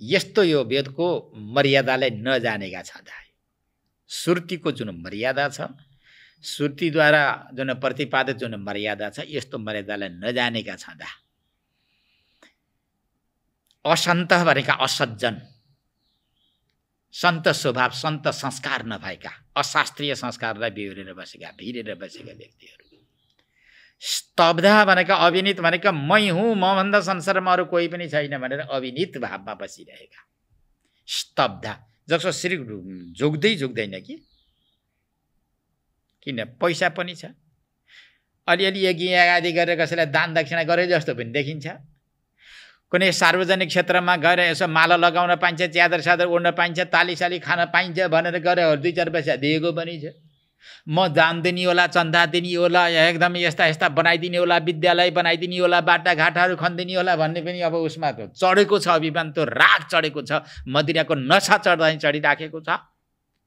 यस्तो यो वेदको मर्यादालाई नजानेका छँदा, सुर्तीको जुन मर्यादा छ, सुर्तीद्वारा जुन प्रतिपादित जुन मर्यादा छ, यस्तो मर्यादालाई नजानेका छँदा असन्त भनेका असज्जन, सन्त स्वभाव सन्त संस्कार नभएका, अशास्त्रीय संस्कारलाई बिहोरेर बसेका, भिरेर बसेका व्यक्तिहरू। स्तब्धा भनेका अविनीत भनेका मै हुँ, मभन्दा संसारमा अरू कोही पनि छैन भनेर अविनीत भावमा बसिरहेका। स्तब्धा जसको शरीर झुक्दै झुक्दैन कि, किन पैसा पनि छ, अलिअलि यज्ञ आदि गरेर कसैलाई दान दक्षिणा गरे जस्तो पनि देखिन्छ। कुनै सार्वजनिक क्षेत्रमा गएर यसो माला लगाउन पाइन्छ, च्यादर सादर ओढ्न पाइन्छ, तालीसाली खान पाइन्छ भनेर गएर 2-4 पैसा दिएको पनि छ। म दान दिने होला, चन्दा दिने होला, एकदम यस्ता यस्ता बनाइदिने होला, विद्यालय बनाइदिने होला, बाटाघाटाहरू खनिदिने होला भन्ने पनि अब उसमा चढेको छ अभिमान, त्यो राग चढेको छ, मदिराको नशा चढिराखेको छ।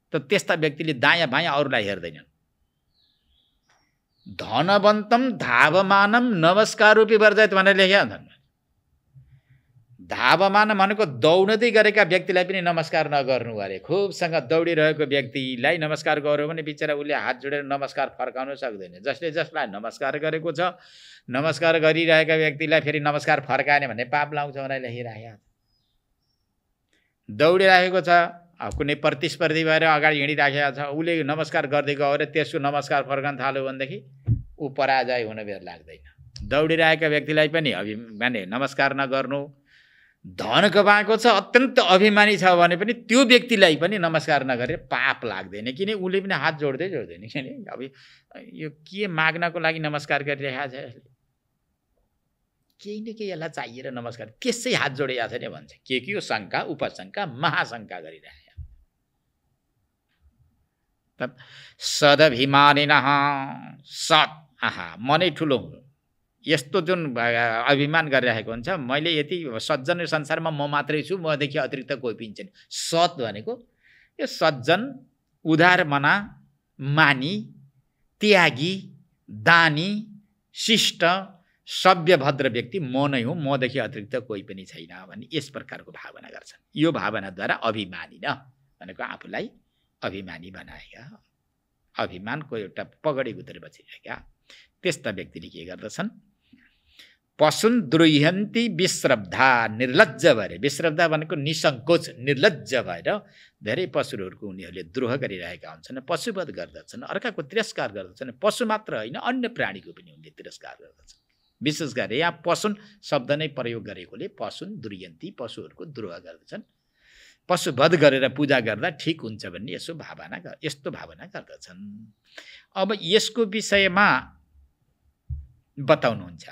त त्यस्ता व्यक्तिले दायाँ बायाँ अरूलाई हेर्दैनन्। धनवन्तम धावमानम नमस्कारूपी वर्जित भनेर लेखेका छन्। धावमान भनेको दौड्दै गरेका व्यक्तिलाई पनि नमस्कार नगर्नु अरे। खुबसँग दौडिरहेको व्यक्तिलाई नमस्कार गर्यो भने बिचरा उसले हात जोडेर नमस्कार फर्काउन सक्दैन। जसले जसलाई नमस्कार गरेको छ, नमस्कार गरिरहेका व्यक्तिलाई फेरि नमस्कार फर्काएन भने पाप लाउँछ भनेर लेखिरहेको छ। दौडिरहेको छ, कुनै प्रतिस्पर्धी भएर अगाडि हिँडिराखेको छ, उसले नमस्कार गर्दै गयो अरे त्यसको नमस्कार फर्काउन थाल्यो भनेदेखि ऊ पराजय हुन बेर लाग्दैन। दौडिरहेका व्यक्तिलाई पनि माने नमस्कार नगर्नु। धन कमाएको छ, अत्यन्त अभिमानी छ भने पनि त्यो व्यक्तिलाई पनि नमस्कार नगरे पाप लाग्दैन, किन उसले पनि हात जोड्दै किन अब यो के माग्नको लागि नमस्कार गरिरहेको छ, यसले केही न केही यसलाई चाहिएर नमस्कार, त्यसै हात जोडिरहेको छ नि भन्छ। के यो शङ्का उपशङ्का महाशङ्का गरिरहेको। सदभिमानिनः, सत् मनै ठुलो यस्तो जुन अभिमान गरिरहेको हुन्छ, मैले यति सज्जन संसारमा म मात्रै छु, मदेखि अतिरिक्त कोही पनि छैन। सत् भनेको यो सज्जन, उदार मना, मानी, त्यागी, दानी, शिष्ट, सभ्य भद्र व्यक्ति म नै हुँ, मदेखि अतिरिक्त कोही पनि छैन भन्ने यस प्रकारको भावना गर्छन्। यो भावनाद्वारा अभिमानी न भनेको आफूलाई अभिमानी बनाएका, अभिमानको एउटा पगडी भित्र बसिरहेका त्यस्ता व्यक्तिले के गर्दछन्? पशुन द्रुह्यन्ति विश्रब्धा, निर्लज्ज भएर, विश्रब्धा भनेको निसङ्कोच निर्लज्ज भएर धेरै पशुहरूको उनीहरूले द्रोह गरिरहेका हुन्छन्, पशुवध गर्दछन्, अर्काको तिरस्कार गर्दछन्। पशु मात्र होइन, अन्य प्राणीको पनि उनले तिरस्कार गर्दछन्। विशेष गरी यहाँ पशुन शब्द नै प्रयोग गरेकोले पशुन द्रुह्यन्ति, पशुहरूको द्रोह गर्दछन्, पशुवध गरेर पूजा गर्दा ठिक हुन्छ भन्ने यस्तो भावना गर्दछन्। अब यसको विषयमा बताउनुहुन्छ,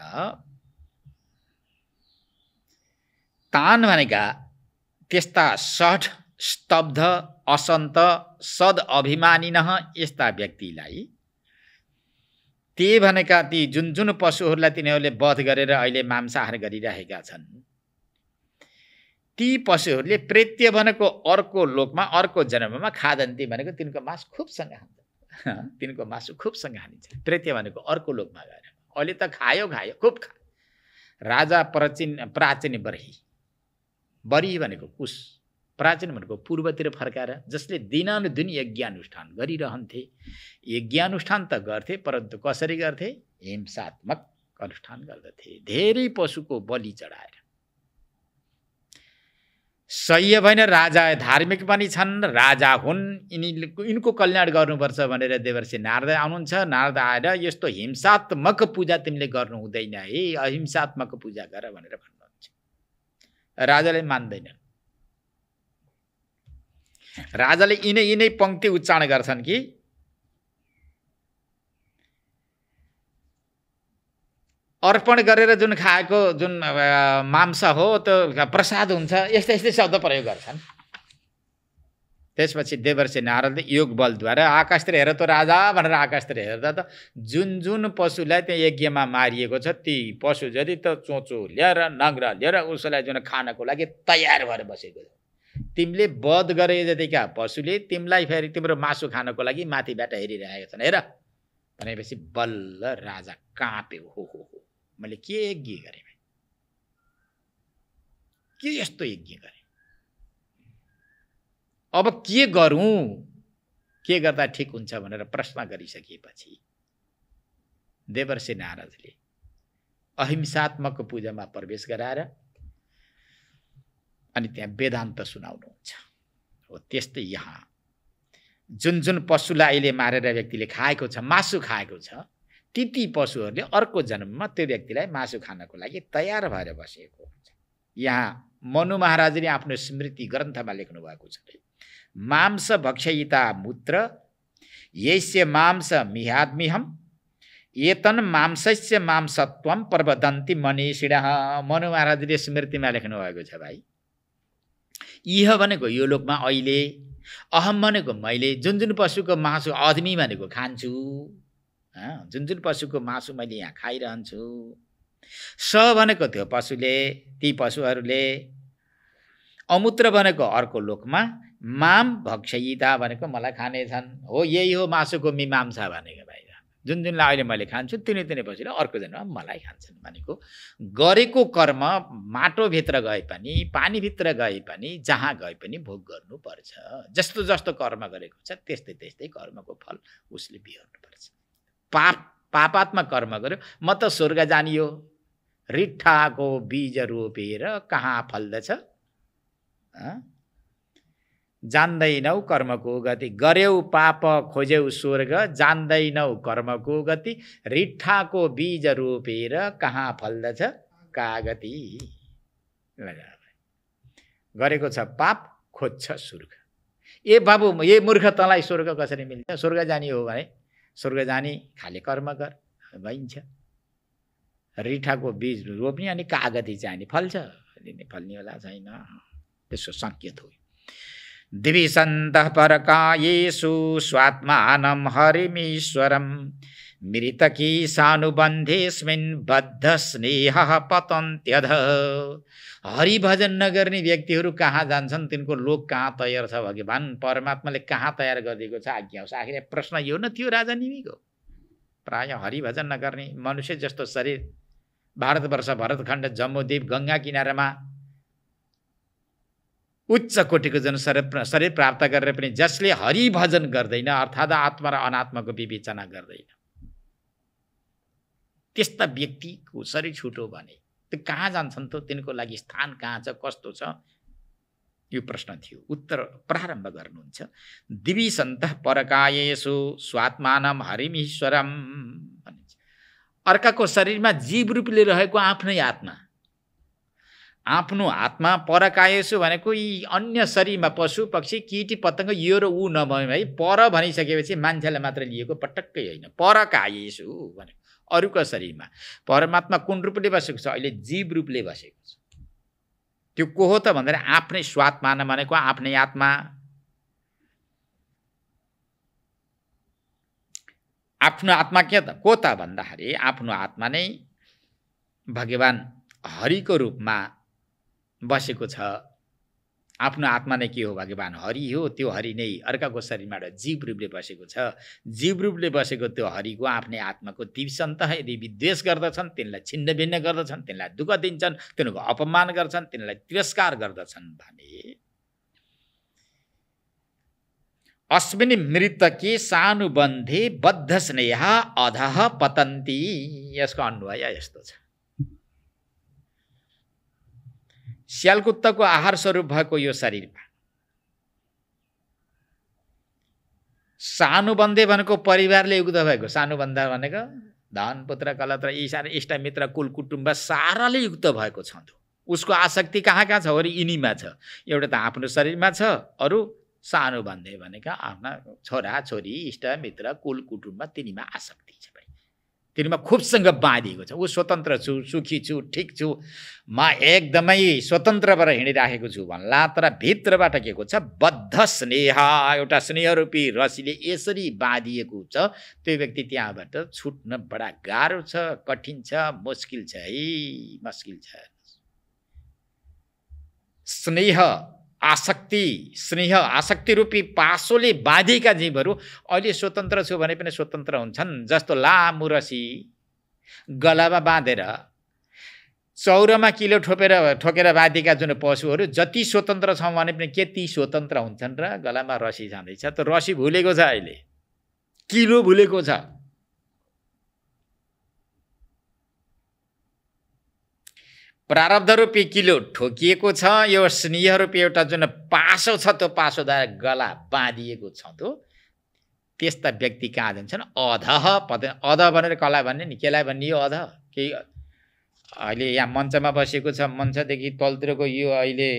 तान भनेका त्यस्ता सठ स्तब्ध असन्त सद अभिमानी यस्ता व्यक्तिलाई, ते भनेका ती जुन पशुहरूलाई तिनीहरूले वध गरेर अहिले मांसाहार गरिरहेका छन्, ती पशुहरूले प्रेत्य भनेको अर्को लोकमा अर्को जन्ममा खादन्ती भनेको तिनको मासु खुबसँग खान्छ, तिनको मासु खुबसँग खानिन्छ। प्रेत्य भनेको अर्को लोकमा गएर, अहिले त खायो खुब खा। राजा प्राचीन बर्ही भनेको कुश, प्राचीन भनेको पूर्वतिर फर्काएर, जसले दिनानुदिन यज्ञानुष्ठान गरिरहन्थे। यज्ञानुष्ठान त गर्थे, परन्तु कसरी गर्थे? हिंसात्मक अनुष्ठान गर्दथे, धेरै पशुको बलि चढाएर। सह्य भएन, राजा धार्मिक पनि छन्, राजा हुन्, यिनको कल्याण गर्नुपर्छ भनेर देवर्षि नारद आउनुहुन्छ। नारद आएर यस्तो हिंसात्मक पूजा तिमीले गर्नु हुँदैन है, अहिंसात्मक पूजा गर भनेर भन्नुहुन्छ। राजाले मान्दैनन्। राजाले यिनै पंक्ति उच्चारण गर्छन् कि अर्पण गरेर जुन खाएको जुन मांस हो त्यो प्रसाद हुन्छ, यस्तै शब्द प्रयोग गर्छन्। त्यसपछि देवर्षि नारदले योग बलद्वारा आकाशतिर हेर त राजा भनेर आकाशतिर हेर्दा त जुन पशुलाई त्यहाँ यज्ञमा मारिएको छ ती पशु जति त चोचो ल्याएर नग्रा ल्याएर उसलाई जुन खानको लागि तयार भएर बसेको छ। तिमीले वध गरे जतिका पशुले तिमीलाई फेरि तिम्रो मासु खानको लागि माथिबाट हेरिरहेका छन्, हेर भनेपछि बल्ल राजा काँप्यो। हो मैले के यज्ञ गरेँ, के यस्तो यज्ञ गरेँ, अब के गरौँ, के गर्दा ठिक हुन्छ भनेर प्रश्न गरिसकेपछि देवर्षि नारदले अहिंसात्मक पूजामा प्रवेश गराएर अनि त्यहाँ वेदान्त सुनाउनुहुन्छ। हो त्यस्तै यहाँ जुन पशुलाई अहिले मारेर व्यक्तिले खाएको छ, मासु खाएको छ, ती पशुहरूले अर्को जन्ममा त्यो व्यक्तिलाई मासु खानको लागि तयार भएर बसेको हुन्छ। यहाँ मनु महाराजले आफ्नो स्मृति ग्रन्थमा लेख्नु भएको छ, मांस भक्षयिता मूत्र यस्य मांस मिहाद्मिहम एतन मांसस्य मांसत्वम प्रवदन्ति मनीषिणः। मनु महाराजले स्मृतिमा लेख्नु भएको छ, भाइ इह भनेको यो लोकमा अहिले, अहम भनेको मैले जुन पशुको मासु आदमी भनेको खान्छु, जुन पशुको मासु मैले यहाँ खाइरहन्छु, स भनेको त्यो पशुले, ती पशुहरूले, अमूत्र भनेको अर्को लोकमा, माम भक्षयिता भनेको मलाई खानेछन्। हो यही हो मासुको मीमांसा भनेको भाइ। जुनलाई अहिले मैले खान्छु तिनै पशुले अर्को जन्ममा मलाई खान्छन् भनेको गरेको कर्म माटोभित्र गए पनि पानीभित्र गए पनि जहाँ गए पनि भोग गर्नुपर्छ। जस्तो कर्म गरेको छ त्यस्तै कर्मको फल उसले बिहोर्नुपर्छ। पापात्मक कर्म गर्यो म त स्वर्ग जानियो, रिट्ठाको बीज रोपेर कहाँ फल्दछ, जान्दैनौ कर्मको गति, गर्यौ पाप खोज्यौ स्वर्ग, जान्दैनौ कर्मको गति, रिट्ठाको बीज रोपेर कहाँ फल्दछ कागति। गरेको छ पाप, खोज्छ स्वर्ग। ए बाबु ए मूर्ख तँलाई स्वर्ग कसरी मिल्छ? स्वर्ग जानी हो भने स्वर्ग जानी खाले कर्म गर भइन्छ। रिठाको बीज रोप्ने अनि कागती चाहिने फल्छ, फल्ने होला छैन, त्यसको सङ्केत हो। दिविसन्तः परकायेषु स्वात्मानं हरिमीश्वरं मृतकी सानुबन्धेस्मिन् बद्ध स्नेहः पतन्त्यध। हरिभजन नगर्ने व्यक्तिहरू कहाँ जान्छन्? तिनको लोक कहाँ तयार छ? भगवान् परमात्माले कहाँ तयार गरिदिएको छ? आज्ञा होस्। आखिर प्रश्न यो न थियो राजा निमिको। प्राय हरिभजन नगर्ने मनुष्य जस्तो शरीर भारतवर्ष भरतखण्ड जम्बूद्वीप गङ्गा किनारामा उच्च कोटिको जन शरीर प्राप्त गरेर पनि जसले हरिभजन गर्दैन अर्थात् आत्मा र अनात्माको विवेचना गर्दैन, त्यस्ता व्यक्तिको शरीर छुट्यो भने त्यो कहाँ जान्छन् त? तिनको लागि स्थान कहाँ छ, कस्तो छ? यो प्रश्न थियो। उत्तर प्रारम्भ गर्नुहुन्छ। दिवि सन्तः परकायेषु स्वात्मानं हरिमीश्वरम भनिन्छ। अर्काको शरीरमा जीव रूपले रहेको आफ्नै आत्मा, आफ्नो आत्मा परकायेषु भनेको यी अन्य शरीरमा पशु पक्षी कीटी पतङ्ग यो र ऊ नभए है। पर भनिसकेपछि मान्छेलाई मात्र लिएको पटक्कै होइन। परकायेषु भने अरूको शरीरमा परमात्मा कुन रूपले बसेको छ? अहिले जीव रूपले बसेको छ। त्यो को हो त भन्दाखेरि आफ्नै स्वात्मा भनेको आफ्नै आत्मा। आफ्नो आत्मा के त को त भन्दाखेरि आफ्नो आत्मा नै भगवान हरिको रूपमा बसेको छ। आफ्नो आत्मा नै के हो? भगवान हरि हो। त्यो हरि नै अर्काको शरीरबाट जीव रूपले बसेको छ। जीव रूपले बसेको त्यो हरिको आफ्नै आत्माको दिवसन्त यदि विद्वेष गर्दछन्, तिनलाई छिन्न भिन्न गर्दछन्, तिनलाई दुःख दिन्छन्, तिनीहरूको अपमान गर्छन्, तिनलाई तिरस्कार गर्दछन् भने अस्मिन् मृतके सानुबन्धे बद्ध स्नेह अधः पतन्ती। यसको अन्वय यस्तो छ। स्यालकुत्ताको आहार स्वरूप भएको यो शरीरमा सानुबन्धे भनेको परिवारले युक्त भएको, सानुबन्ध भनेको धन पुत्र कलत्र ईशा इष्ट मित्र कुल कुटुम्ब साराले युक्त भएको छ। उसको आसक्ति कहाँ कहाँ छ? अरू यिनीमा छ। एउटा त आफ्नो शरीरमा छ, अरू सानुबन्धे भनेका आफ्ना छोरा छोरी इष्ट मित्र कुल कुटुम्ब तिनीमा आसक्ति छ। तिनीमा खुबसँग बाँधिएको छ। ऊ स्वतन्त्र छु, सुखी छु, ठिक छु, म एकदमै स्वतन्त्र भएर हिँडिराखेको छु भन्ला, तर भित्रबाट के को छ? बद्ध स्नेह, एउटा स्नेहरूपी रसीले यसरी बाँधिएको छ। त्यो व्यक्ति त्यहाँबाट छुट्न बडा गाह्रो छ, कठिन छ, मुस्किल छ है, मुस्किल छ। स्नेह आसक्ति, स्नेह आसक्ति रूपी पासोले बाँधिएका जीवहरू अहिले स्वतन्त्र छु भने पनि स्वतन्त्र हुन्छन्। जस्तो लामो रसी गलामा बाँधेर चौरमा किलो ठोकेर बाँधेका जुन पशुहरू जति स्वतन्त्र छौँ भने पनि के ती स्वतन्त्र हुन्छन् र? गलामा रसी जाँदैछ त रसी भुलेको छ, अहिले किलो भुलेको छ। प्रारब्ध रूपी किलो ठोकिएको छ। यो स्नेह रूपी एउटा जुन पासो छ, त्यो पासोद्वारा गला बाँधिएको छ। त्यस्ता व्यक्ति कहाँ जान्छन्? अधः पद। अध भनेर कसलाई भन्ने नि? केलाई भन्ने? यो अध केही अहिले यहाँ मञ्चमा बसेको छ, मञ्चदेखि तलतिरको यो अहिले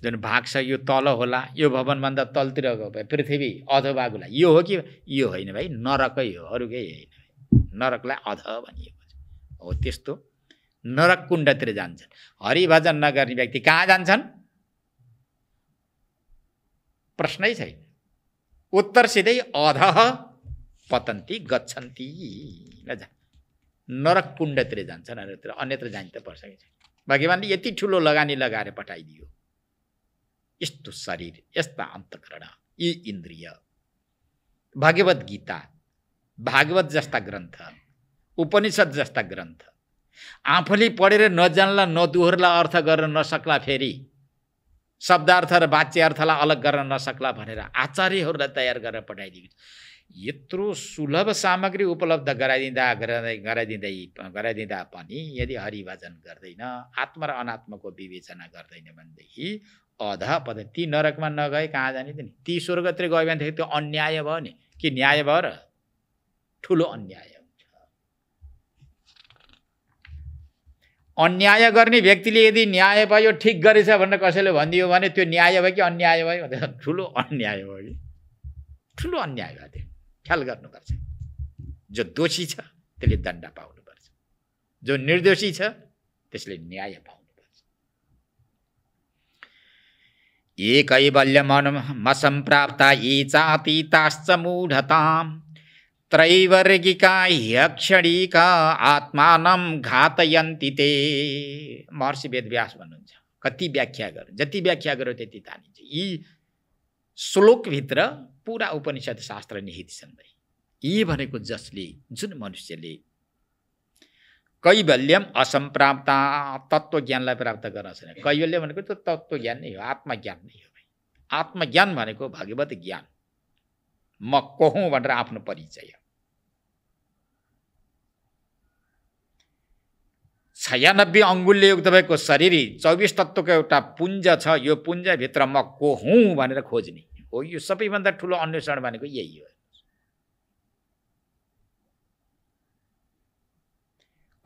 जुन भाग छ यो तल होला, यो भवनभन्दा तलतिरको पृथ्वी अधोभागलाई यो हो कि? यो होइन भाइ, नरकै हो, अरू केही होइन। नरकलाई अध भनिएको छ। हो त्यस्तो नरक कुण्डतिर जान्छन्। हरिभजन नगर्ने व्यक्ति कहाँ जान्छन्? प्रश्नै छैन। उत्तर सिधै अधः पतन्ती गच्छन्ती। नरक कुण्डतिर जान्छन्, अन्यत्र जान्छ त पर्छ कि छैन। भगवानले यति ठुलो लगानी लगाएर पठाइदियो। यस्तो शरीर, यस्ता अन्तःकरण, यी इन्द्रिय, भगवत गीता, भागवत जस्ता ग्रन्थ, उपनिषद जस्ता ग्रन्थ आफूले पढेर नजान्ला, नदोहोर्ला, अर्थ गर्न नसक्ला, फेरि शब्दार्थ र वाच्य अर्थलाई अलग गर्न नसक्ला भनेर आचार्यहरूलाई तयार गरेर पठाइदिएको। यत्रो सुलभ सामग्री उपलब्ध गराइदिँदा पनि यदि हरिभजन गर्दैन, आत्मा र अनात्माको विवेचना गर्दैन भनेदेखि अधा पद ती नरकमा नगए कहाँ जाने त नि? ती स्वर्गतिर गयो भनेदेखि त्यो अन्याय भयो नि? कि न्याय भयो र? ठुलो अन्याय। अन्याय गर्ने व्यक्तिले यदि न्याय भयो, ठिक गरेछ भनेर कसैले भनिदियो भने त्यो न्याय भयो कि अन्याय भयो? ठुलो अन्याय भयो कि? ठुलो अन्याय भयो। त्यो ख्याल गर्नुपर्छ। जो दोषी छ त्यसले दण्ड पाउनुपर्छ, जो निर्दोषी छ त्यसले न्याय पाउनुपर्छ। ये कैवल्यमसम्प्राप्ता ये चातीताश्च मूढताम् त्रैवर्गिका ह्यक्षणिका आत्मानं घातयन्ति ते। महर्षि वेदव्यास भन्नुहुन्छ। कति व्याख्या गर, जति व्याख्या गर्यो त्यति तानिन्छ। यी श्लोकभित्र पुरा उपनिषद शास्त्र निहित छन्। यी भनेको जसले, जुन मनुष्यले कैवल्यम असम्प्राप्ता, तत्त्वज्ञानलाई प्राप्त गर्न छैन। कैवल्य भनेको त्यो तत्त्वज्ञान नै हो, आत्मज्ञान नै हो। आत्मज्ञान भनेको भगवत ज्ञान। म को हुँ भनेर आफ्नो परिचय। 96 अङ्गुलले युक्त भएको शरीर 24 तत्त्वको एउटा पुञ्ज छ। यो पुञ्जभित्र म को हुँ भनेर खोज्ने हो। यो सबैभन्दा ठुलो अन्वेषण भनेको यही हो।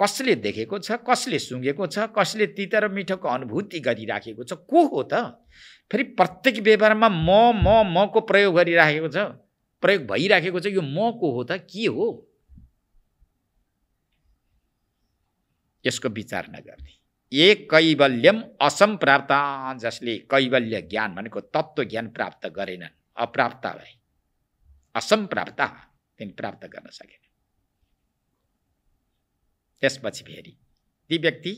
कसले देखेको छ, कसले सुँगेको छ, कसले तिता र मिठोको अनुभूति गरिराखेको छ, को हो त? फेरि प्रत्येक व्यवहारमा मको प्रयोग गरिराखेको छ, प्रयोग भइराखेको छ। यो म को हो त? के हो? यसको विचार नगर्ने। एक कैवल्यम असम्प्राप्त, जसले कैवल्य ज्ञान भनेको तत्त्व ज्ञान प्राप्त गरेनन्, अप्राप्त भए, असम्प्राप्त, तिनी प्राप्त गर्न सकेन। त्यसपछि फेरि ती व्यक्ति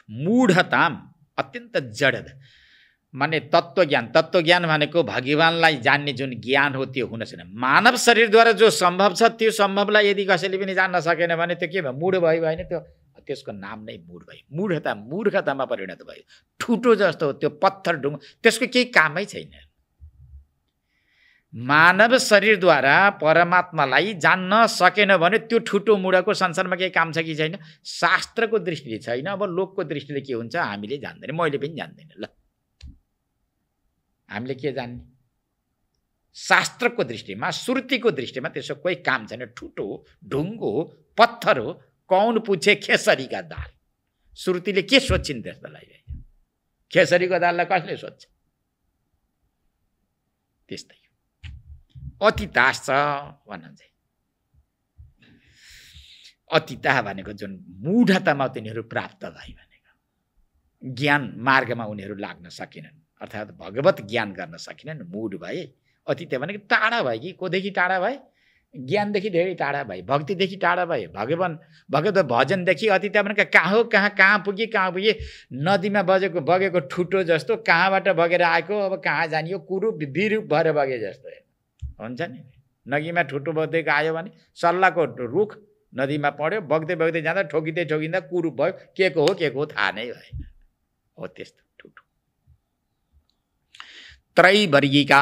मूढताम, अत्यन्त जड माने तत्त्वज्ञान भनेको भगवानलाई जान्ने जुन ज्ञान हो त्यो हुन छैन। मानव शरीरद्वारा जो सम्भव छ त्यो सम्भवलाई यदि कसैले पनि जान्न सकेन भने त्यो के भयो? मूढ भयो होइन? त्यसको नाम नै मूढ भयो। मूर्खतामा परिणत भयो। ठुटो जस्तो हो त्यो पत्थर ढुङ्गा, त्यसको केही कामै छैन। मानव शरीरद्वारा परमात्मालाई जान्न सकेन भने त्यो ठुटो मुढाको संसारमा केही काम छ कि छैन? शास्त्रको दृष्टिले छैन। अब लोकको दृष्टिले के हुन्छ हामीले जान्दैन, मैले पनि जान्दैन। ल हामीले के जान्ने? शास्त्रको दृष्टिमा, श्रुतिको दृष्टिमा त्यसको कोही काम छैन। ठुटो ढुङ्गो पत्थर हो। कौन पूछे खेसरीका दाल? श्रुतिले के सोध्छिन् त्यसलाई? खेसरीको दाललाई कसले सोध्छ? त्यस्तै अतितास छ भन्नुहुन्छ। अतिता भनेको जुन मूढतामा तिनीहरू प्राप्त भए भनेको, ज्ञान मार्गमा उनीहरू लाग्न सकेनन्, अर्थात् भगवत ज्ञान गर्न सकेनन्, मूढ भए। अतिता भनेको टाढा भए कि कोदेखि टाढा भए? ज्ञानदेखि धेरै टाढा भए, भक्तिदेखि टाढा भए, भगवत भजनदेखि। अतिता भनेको कहाँ हो, कहाँ पुगे? नदीमा बगेको ठुटो जस्तो, कहाँबाट बगेर आएको, अब कहाँ जानियो? कुरूप विरूप भएर बगे जस्तो हुन्छ नि। नदीमा ठुटो बग्दैको आयो भने सल्लाहको रुख नदीमा पढ्यो, बग्दै जाँदा ठोकिँदा कुरूप भयो। के को हो थाहा नै भएन। हो त्यस्तो ठुटो। त्रैवर्गिका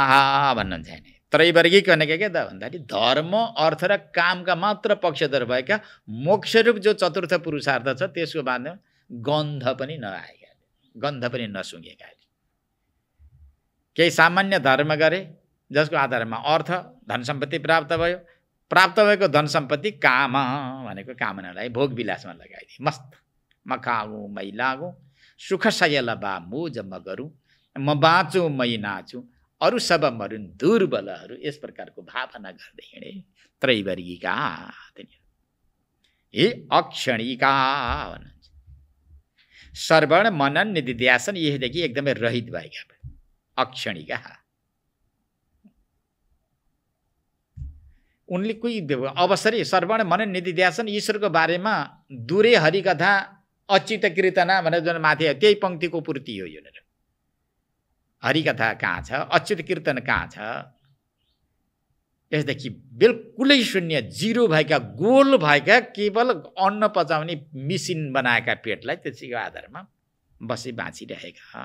भन्नुहुन्छ नि। त्रैवर्गिक भनेको के त भन्दाखेरि धर्म, अर्थ र कामका मात्र पक्षधर भएका मोक्षरूप जो चतुर्थ पुरुषार्थ छ त्यसको बारेमा गन्ध पनि नआएका, गन्ध पनि नसुँगेका। केही सामान्य धर्म गरे जसको आधारमा अर्थ धन सम्पत्ति प्राप्त भयो। प्राप्त भएको धन सम्पत्ति काम भनेको कामनालाई भोग विलासमा लगाइदिए। मस्त म खाऊँ मै लागूँ, सुख सयल बा मोज म गरूँ, म बाँचुँ मै नाचुँ, अरू सब मरुन् दुर्बलहरू, यस प्रकारको भावना गर्दै हिँडे त्रैवर्गिका। हे अक्षणिका भन्नुहुन्छ। श्रवण मनन निधिध्यासन यहीदेखि एकदमै रहित भएका अक्षणिका। उनले कोही अवसरी श्रवण मनन निधिध्यासन ईश्वरको बारेमा दूरे हरिकथा अच्युत कीर्तना भनेर जुन माथि त्यही पङ्क्तिको पूर्ति हो। यो हरिकथा कहाँ छ, अच्युत कीर्तन कहाँ छ? यसदेखि बिल्कुलै शून्य, जिरो भएका, गोल भएका, केवल अन्न पचाउने मिसिन बनाएका पेटलाई त्यसैको आधारमा बसी बाँचिरहेका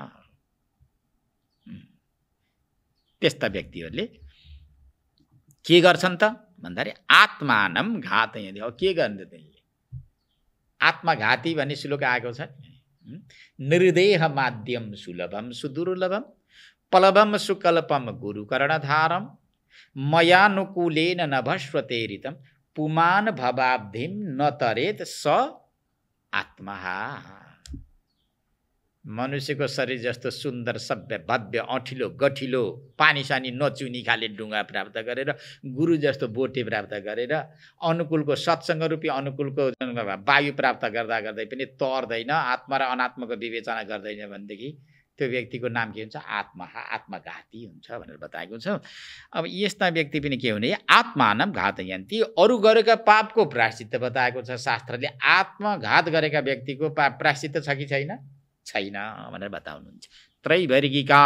त्यस्ता व्यक्तिहरूले के गर्छन् त भन्दाखेरि आत्मानम घातयन्ति। हो के गर्ने त? आत्मघाती भन्ने श्लोक आएको छ। निर्देह माध्यम सुलभम सुदुर्लभम पलभम सुकल्पम गुरुकर्णधारम मयानुकूलेन नभस्वतेरितम पुमान भवाब्धिम न तरेत स आत्मा। मनुष्यको शरीर जस्तो सुन्दर सभ्य भव्य अठिलो गठिलो पानी सानी नचुनी खाले ढुङ्गा प्राप्त गरेर, गुरु जस्तो बोटे प्राप्त गरेर, अनुकूलको सत्सङ्ग रूपी अनुकूलको वायु प्राप्त गर्दा गर्दै पनि तर्दैन, आत्मा र अनात्माको विवेचना गर्दैन भनेदेखि त्यो व्यक्तिको नाम के हुन्छ? आत्मघाती हुन्छ भनेर बताएको छ। अब यस्ता व्यक्ति पनि के हुने? आत्मानम घातयन्ति, अरू गरेका पापको प्रायश्चित्त बताएको छ शास्त्रले। आत्मघात गरेका व्यक्तिको पाप प्रायश्चित्त छ कि छैन? छैन भनेर बताउनुहुन्छ। त्रैवर्गिका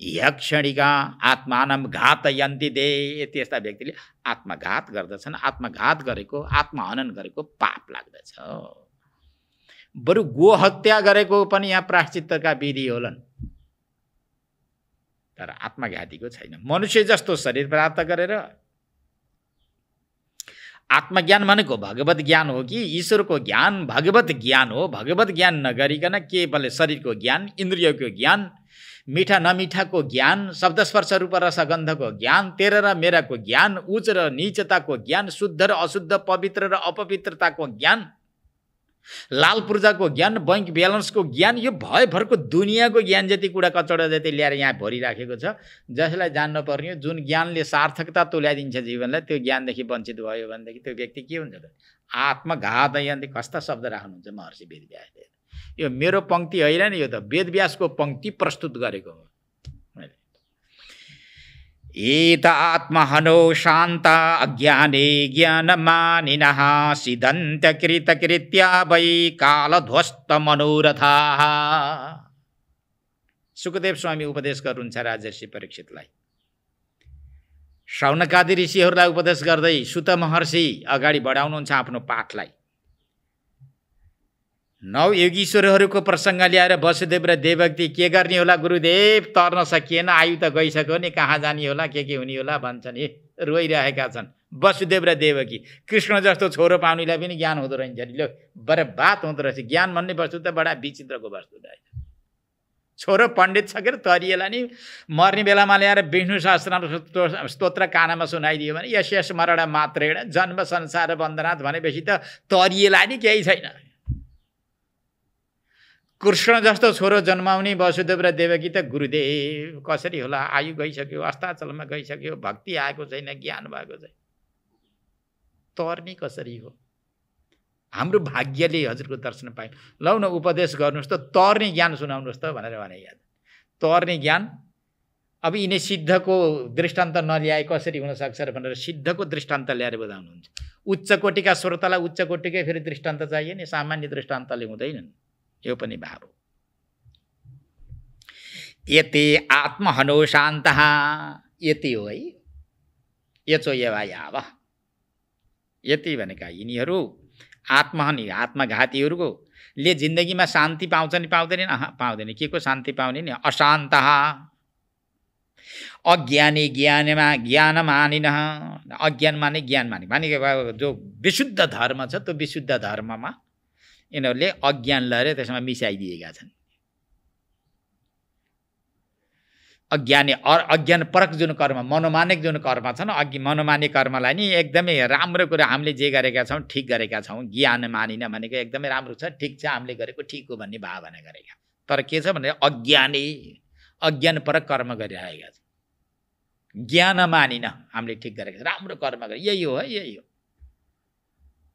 यक्षणिका आत्मानम घातयन्ति दे, त्यस्ता व्यक्तिले आत्मघात गर्दछन्। आत्मघात गरेको, आत्महनन गरेको पाप लाग्दछ। बरु गोहत्या गरेको पनि यहाँ प्रायश्चित्तका विधि होलान्, तर आत्मघातीको छैन। मनुष्य जस्तो शरीर प्राप्त गरेर आत्मज्ञान भनेको भगवत ज्ञान हो कि ईश्वरको ज्ञान भगवत ज्ञान हो। भगवत ज्ञान नगरिकन केवल शरीरको ज्ञान, इन्द्रियको ज्ञान, मिठा नमिठाको ज्ञान, शब्द स्पर्श रूप रस गन्धको ज्ञान, तेरा र मेराको ज्ञान, उच्च र नीचताको ज्ञान, शुद्ध र अशुद्ध, पवित्र र अपवित्रताको ज्ञान, लाल पूर्जाको ज्ञान, बैंक ब्यालेन्सको ज्ञान, यो भयभरको दुनियाँको ज्ञान जति कुरा कचौडा जति ल्याएर यहाँ भरिराखेको छ। जसलाई जान्नुपर्ने हो, जुन ज्ञानले सार्थकता तुल्याइदिन्छ जीवनलाई, त्यो ज्ञानदेखि वञ्चित भयो भनेदेखि त्यो व्यक्ति के हुन्छ त? आत्मघात। यहाँदेखि कस्ता शब्द राख्नुहुन्छ महर्षि वेदव्यासले। यो मेरो पङ्क्ति होइन नि, यो त वेदव्यासको पङ्क्ति प्रस्तुत गरेको हो। एत आत्महनो शान्त अज्ञाने ज्ञानमानिनः सिदन्त कृतकृत्या वै कालध्वस्त मनोरथाः। सुखदेव स्वामी उपदेश गर्नुहुन्छ राजर्षि परीक्षितलाई। शौनकादि ऋषिहरूलाई उपदेश गर्दै सुत महर्षि अगाडि बढाउनुहुन्छ आफ्नो पाठलाई। नौ योगीश्वरहरूको प्रसङ्ग ल्याएर वसुदेव र देवकी के गर्ने होला गुरुदेव, तर्न सकिएन, आयु त गइसक्यो नि, कहाँ जाने होला, के हुने होला भन्छन्। रोइरहेका छन् वसुदेव र देवकी। कृष्ण जस्तो छोरो पाउनेलाई पनि ज्ञान हुँदो रहेछ नि, लो बरबाद हुँदो रहेछ। ज्ञान भन्ने वस्तु त बडा विचित्रको वस्तु रहेछ। छोरो पण्डित छ के तरिएला नि, मर्ने बेलामा ल्याएर विष्णु सहस्रनाम स्तोत्र कानमा सुनाइदियो भने यस यस मरण मात्रेण जन्म संसार बन्धनाथ भनेपछि त तरिएला नि केही छैन। कृष्ण जस्तो छोरो जन्माउने वसुदेव र देवकी त गुरुदेव कसरी होला, आयु गइसक्यो, अस्ताचलमा गइसक्यो, भक्ति आएको छैन, ज्ञान भएको छैन, तर्नी कसरी हो? हाम्रो भाग्यले हजुरको दर्शन पायौँ। लौ न उपदेश गर्नुहोस् त, तर्ने ज्ञान सुनाउनुहोस् त भनेर भने। याद तर्ने ज्ञान। अब यिनी सिद्धको दृष्टान्त नल्याए कसरी हुनसक्छ भनेर सिद्धको दृष्टान्त ल्याएर बुझाउनुहुन्छ। उच्च कोटिका श्रोतालाई उच्च कोटिकै फेरि दृष्टान्त चाहियो नि, सामान्य दृष्टान्तले हुँदैनन्। यो पनि भाव हो। यति आत्महनो शान्तः, यति हो है, यचो यवायाव। यति भनेका यिनीहरू आत्महनी आत्मघातीहरूको ले जिन्दगीमा शान्ति पाउँछन् पाउँदैनन्? पाउँदैन। के को शान्ति पाउने नि? अशान्तः अज्ञानी ज्ञानमा ज्ञान मानिनः। अज्ञान माने ज्ञान माने भनेको जो विशुद्ध धर्म छ त्यो विशुद्ध धर्ममा यिनीहरूले अज्ञान लएर त्यसमा मिसाइदिएका छन्। अज्ञानी अज्ञान परक जुन कर्म, मनोमानिक जुन कर्म छन्, मनोमानी कर्मलाई नि एकदमै राम्रो कुरा हामीले जे गरेका छौँ ठिक गरेका छौँ, ज्ञान मानिन भनेको एकदमै राम्रो छ, ठिक छ, हामीले गरेको ठिक हो भन्ने भावना गरेका। तर के छ भने अज्ञानी अज्ञान परक कर्म गरिरहेका छन्। ज्ञान मानिन हामीले ठिक गरेका छौँ, राम्रो कर्म गरे, यही हो है, यही हो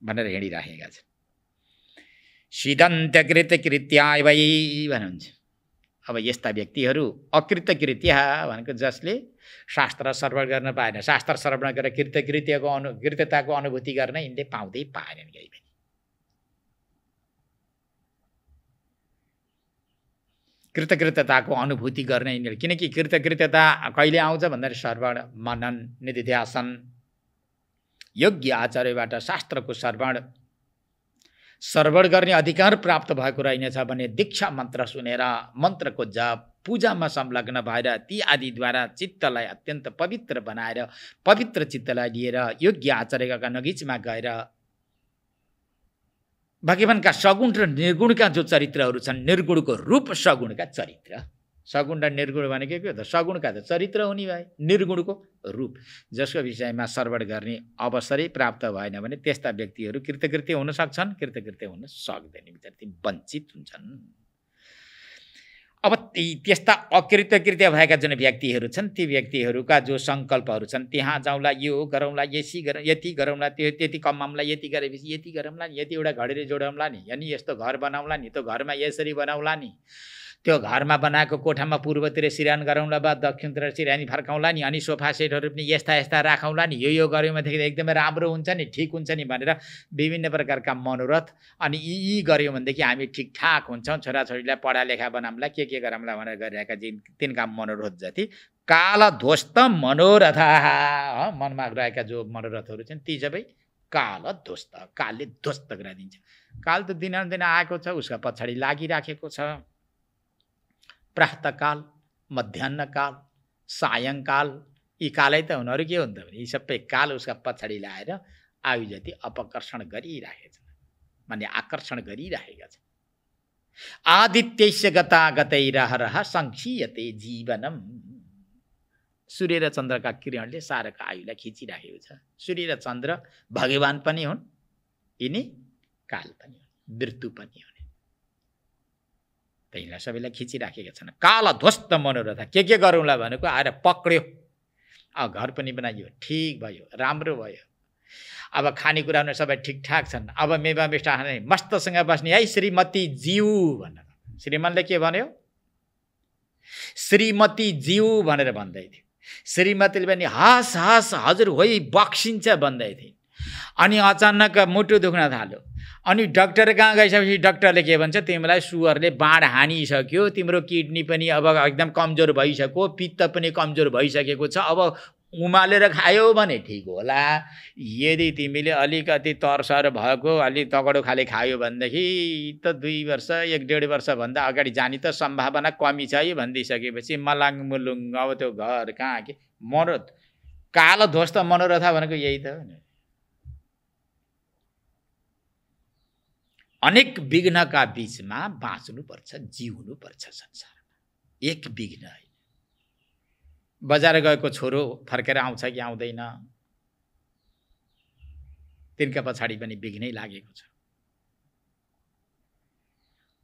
भनेर हिँडिरहेका छन्। सिदन्त कृत कृत्याय वै भन्नुहुन्छ। अब यस्ता व्यक्तिहरू अकृतकृत्य भनेको जसले शास्त्र श्रवण गर्न पाएन, शास्त्र श्रवण गरेर कृत्यताको अनुभूति गर्न यिनले पाउँदै पाएनन् केही पनि। कृतकृत्यताको अनुभूति गर्न यिनीहरू, किनकि कृतकृत्यता कहिले आउँछ भन्दाखेरि श्रवण मनन निधिध्यासन योग्य आचार्यबाट शास्त्रको श्रवण गर्ने अधिकार प्राप्त भएको रहेनछ भने दीक्षा मन्त्र सुनेर मन्त्रको जप पूजामा संलग्न भएर ती आदिद्वारा चित्तलाई अत्यन्त पवित्र बनाएर पवित्र चित्तलाई लिएर योग्य आचार्यका नजिकमा गएर भगवानका सगुण र निर्गुणका जो चरित्रहरू छन्, निर्गुणको रूप सगुणका चरित्र, सगुण र निर्गुण भनेको के हो त? सगुणका त चरित्र हुने भए, निर्गुणको रूप, जसको विषयमा श्रवण गर्ने अवसरै प्राप्त भएन भने त्यस्ता व्यक्तिहरू कृतकृत्य हुन सक्छन्, कृतकृत्य हुन सक्दैन, विद्यार्थी वञ्चित हुन्छन्। अब त्यस्ता अकृतकृत्य भएका जुन व्यक्तिहरू छन् ती व्यक्तिहरूका जो सङ्कल्पहरू छन्, त्यहाँ जाउँला, यो गरौँला, यति गरौँला, त्यति कमाउँला, यति गरेपछि यति गरौँला नि, यति एउटा घडेरी जोडौँला नि, अनि यस्तो घर बनाउँला नि, त्यो घरमा यसरी बनाउँला नि, त्यो घरमा बनाएको कोठामा पूर्वतिर सिरान गरौँला वा दक्षिणतिर सिरानी फर्काउँला नि, अनि सोफा सेटहरू पनि यस्ता यस्ता राखौँला नि, यो गऱ्यौँ भनेदेखि एकदमै राम्रो हुन्छ नि, ठिक हुन्छ नि भनेर विभिन्न प्रकारका मनोरथ, अनि यी गऱ्यौँ भनेदेखि हामी ठिकठाक हुन्छौँ, छोराछोरीलाई पढा लेखा बनाउँला, के गरौँला भनेर गरिरहेका तिनका मनोरथ जति कालध्वस्त मनोरथ, मनमा रहेका जो मनोरथहरू छन् ती सबै कालध्वस्त, कालले ध्वस्त गराइदिन्छ। काल त दिनानुदिन आएको छ, उसका पछाडि लागिराखेको छ। प्रातःकाल, मध्याह्नकाल, सायङ्काल, यी कालै त हुन्, अरू के हुन्छ भने यी सबै काल उसका पछाडि लाएर आयु जति अपकर्षण गरिरहेका छन्, माने आकर्षण गरिरहेका छन्। आदित्यस्य गता गतैरहरह संक्षीयते जीवनम। सूर्य र चन्द्रका किरणले साराका आयुलाई खिचिराखेको छ। सूर्य र चन्द्र भगवान पनि हुन्, यिनी काल पनि हुन्, मृत्यु पनि हुन्। त्यहीलाई सबैलाई खिचिराखेका छन्। काल ध्वस्त मनोरथ, के गरौँला भनेको आएर पक्रियो। घर पनि बनाइयो, ठिक भयो, राम्रो भयो। अब खानेकुराहरू सबै ठिकठाक छन्। अब मेवा मिष्टान मस्तसँग बस्ने है श्रीमती ज्यू भनेर। श्रीमनले के भन्यो? श्रीमती ज्यू भनेर भन्दै थियो। श्रीमतीले पनि हस् हस् हजुर होइ बक्सिन्छ भन्दै थिए। अनि अचानक मुटु दुख्न थाल्यो। अनि डाक्टर कहाँ गइसकेपछि डाक्टरले के भन्छ, तिमीलाई सुगरले बाँड हानिसक्यो, तिम्रो किडनी पनि अब एकदम कमजोर भइसक्यो, पित्त पनि कमजोर भइसकेको छ, अब उमालेर खायो भने ठिक होला। यदि तिमीले अलिकति तरसर भएको अलि तगडो खाले खायो भनेदेखि त 2 वर्ष 1.5 वर्षभन्दा अगाडि जाने त सम्भावना कमी छ है भनिदिइसकेपछि मलाङ मुलुङ अब त्यो घर कहाँ के कालो ध्वस्त मनोरथ भनेको यही त हो नि। अनेक विघ्नका बीचमा बाँच्नुपर्छ, जिउनुपर्छ संसारमा। एक विघ्न है। बजार गएको छोरो फर्केर आउँछ कि आउँदैन, तिनका पछाडि पनि विघ्नै लागेको छ।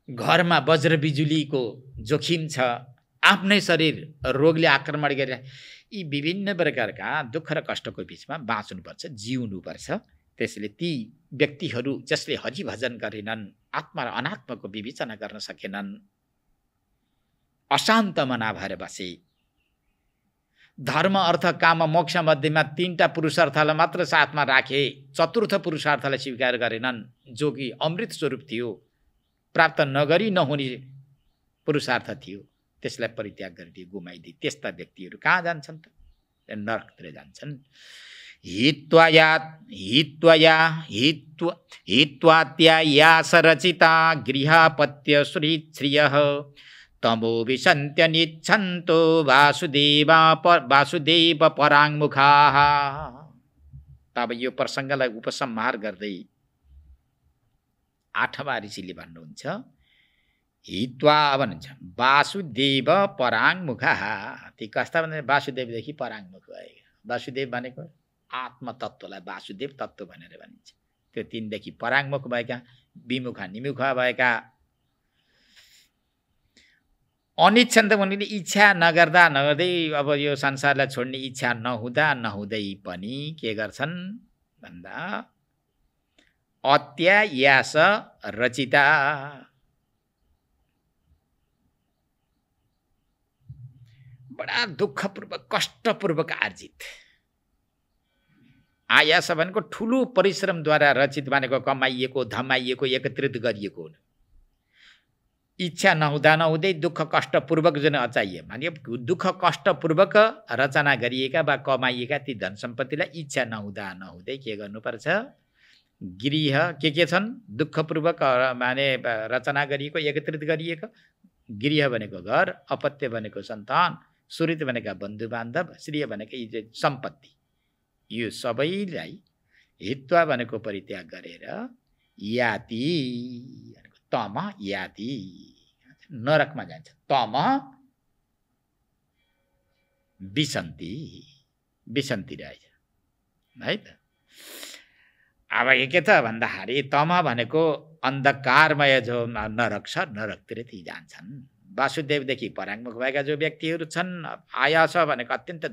घरमा वज्र बिजुलीको जोखिम छ, आफ्नै शरीर रोगले आक्रमण गरेर यी विभिन्न प्रकारका दुःख र कष्टको बीचमा बाँच्नुपर्छ, जिउनुपर्छ। त्यसले ती व्यक्तिहरू जसले हरिभजन गरेनन्, आत्मा र अनात्माको विवेचना गर्न सकेनन्, अशान्त मना भएर बसे, धर्म अर्थ काम मोक्ष मध्येमा 3टा पुरुषार्थलाई मात्र साथमा राखे, चतुर्थ पुरुषार्थलाई स्वीकार गरेनन्, जो कि अमृत स्वरूप थियो, प्राप्त नगरी नहुने पुरुषार्थ थियो, त्यसलाई परित्याग गरिदिए, गुमाइदिए। त्यस्ता व्यक्तिहरू कहाँ जान्छन् त? नरकतिर जान्छन्। हित्वात्यायासरचिता गृहपत्य श्रीश्रियः तमो विसन्त्यनिच्छन्तो वासुदेव पराङ्मुखाः। तब यो प्रसङ्गलाई उपसंहार गर्दै 8वाँ ऋषिले भन्नुहुन्छ, हित्वा भन्नुहुन्छ वासुदेव पराङ्मुखाः। ती कस्ता भने वासुदेवदेखि पराङ्मुख भएका। वासुदेव भनेको आत्मतत्त्वलाई वासुदेव तत्त्व भनेर भनिन्छ। त्यो 3देखि पराङ्मुख भएका, विमुखा निमुखा भएका। अनिच्छन्त भनेले इच्छा नगर्दा नगर्दै अब यो संसारलाई छोड्ने इच्छा नहुँदै पनि के गर्छन् भन्दा अत्यायास रचिता, बडा दुःखपूर्वक कष्टपूर्वक आर्जित। आयास भनेको ठुलो परिश्रमद्वारा रचित भनेको कमाइएको, धमाइएको, एकत्रित गरिएको हो। इच्छा नहुँदै दुःख कष्टपूर्वक जुन अचाइए भने दुःख कष्टपूर्वक रचना गरिएका वा कमाइएका ती धन सम्पत्तिलाई इच्छा नहुँदै के गर्नुपर्छ? गृह के छन्? दुःखपूर्वक माने रचना गरिएको, एकत्रित गरिएको। गृह भनेको घर, अपत्य भनेको सन्तान, सुहृद भनेका बन्धु बान्धव, श्रेय भनेको सम्पत्ति, यो सबैलाई हित्वा भनेको परित्याग गरेर याति तम याति नरकमा जान्छ। तम विसन्ति रहेछ है त। अब के त भन्दाखेरि तम भनेको अन्धकारमय जो नरक छ, नरकतिर ती जान्छन्। वासुदेवदेखि पराङ्मुख भएका जो व्यक्तिहरू छन्, आयास भनेको अत्यन्त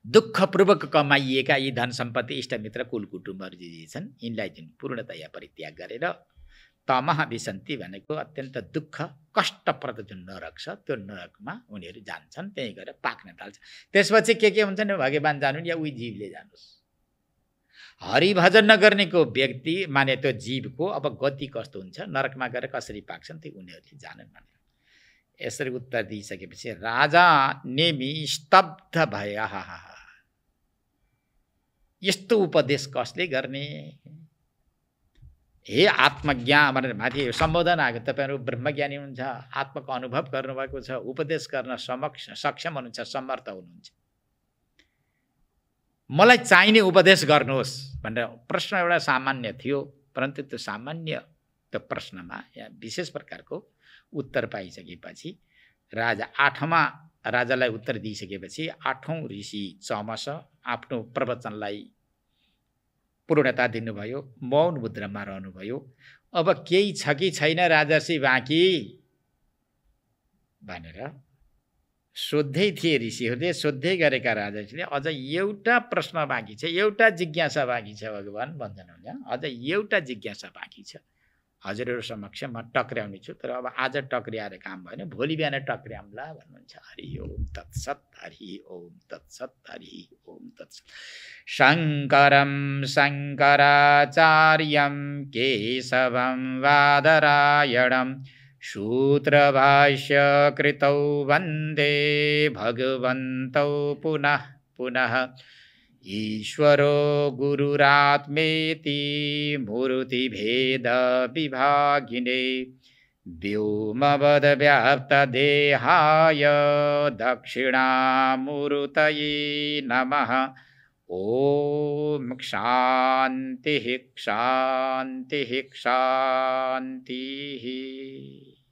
दुःखपूर्वक कमाइएका यी धन सम्पत्ति, इष्टमित्र, कुल कुटुम्बहरू जे छन्, यिनलाई जुन पूर्णतया परित्याग गरेर तमः विसन्ति भनेको अत्यन्त दुःख कष्टप्रद जुन नरक छ, त्यो नरकमा उनीहरू जान्छन्। त्यही गरेर पाक्न थाल्छ। त्यसपछि के हुन्छ नि, भगवान जानु या उही जीवले जानुहोस्। हरिभजन नगर्नेको व्यक्ति माने त्यो जीवको अब गति कस्तो हुन्छ, नरकमा गएर कसरी पाक्छन्, त्यो उनीहरूले जानन् भनेर यसरी उत्तर दिइसकेपछि राजा नेमी स्तब्ध भए। यस्तो उपदेश कसले गर्ने? हे आत्मज्ञान भनेर माथि सम्बोधन आएको। तपाईँहरू ब्रह्मज्ञानी हुनुहुन्छ, आत्माको अनुभव गर्नुभएको छ, उपदेश गर्न सक्षम हुनुहुन्छ, समर्थ हुनुहुन्छ। मलाई चाहिने उपदेश गर्नुहोस् भनेर प्रश्न एउटा सामान्य थियो, परन्तु त्यो सामान्य त्यो प्रश्नमा यहाँ विशेष प्रकारको उत्तर पाइसकेपछि राजा 8मा राजालाई उत्तर दिइसकेपछि 8औं ऋषि चमस आफ्नो प्रवचनलाई पूर्णता दिनुभयो, मौन मुद्रामा रहनुभयो। अब केही छ कि छैन राजर्षि बाँकी भनेर सोध्दै थिए ऋषिहरूले, सोध्दै गरेका राजर्षिले अझ एउटा प्रश्न बाँकी छ, एउटा जिज्ञासा बाँकी छ भगवान भन्छन् होइन, अझ एउटा जिज्ञासा बाँकी छ, हजुरहरू समक्ष म टक्र्याउने छु, तर अब आज टक्र्याएर काम भएन, भोलि बिहान टक्र्याउँला भन्नुहुन्छ। हरि ओम तत्सत्, हरि ओम तत्सत्, हरि ओम तत्सत्। शङ्करं शङ्कराचार्यं केशवं बादरायणं सूत्रभाष्य कृतौ वन्दे भगवन्तौ पुनः पुनः। ईश्वरो गुरुरात्मेति मूर्तिभेद विभागिने व्योमवद्व्याप्तदेहाय दक्षिणामूर्तये नमः। ओम शान्तिः शान्तिः शान्तिः।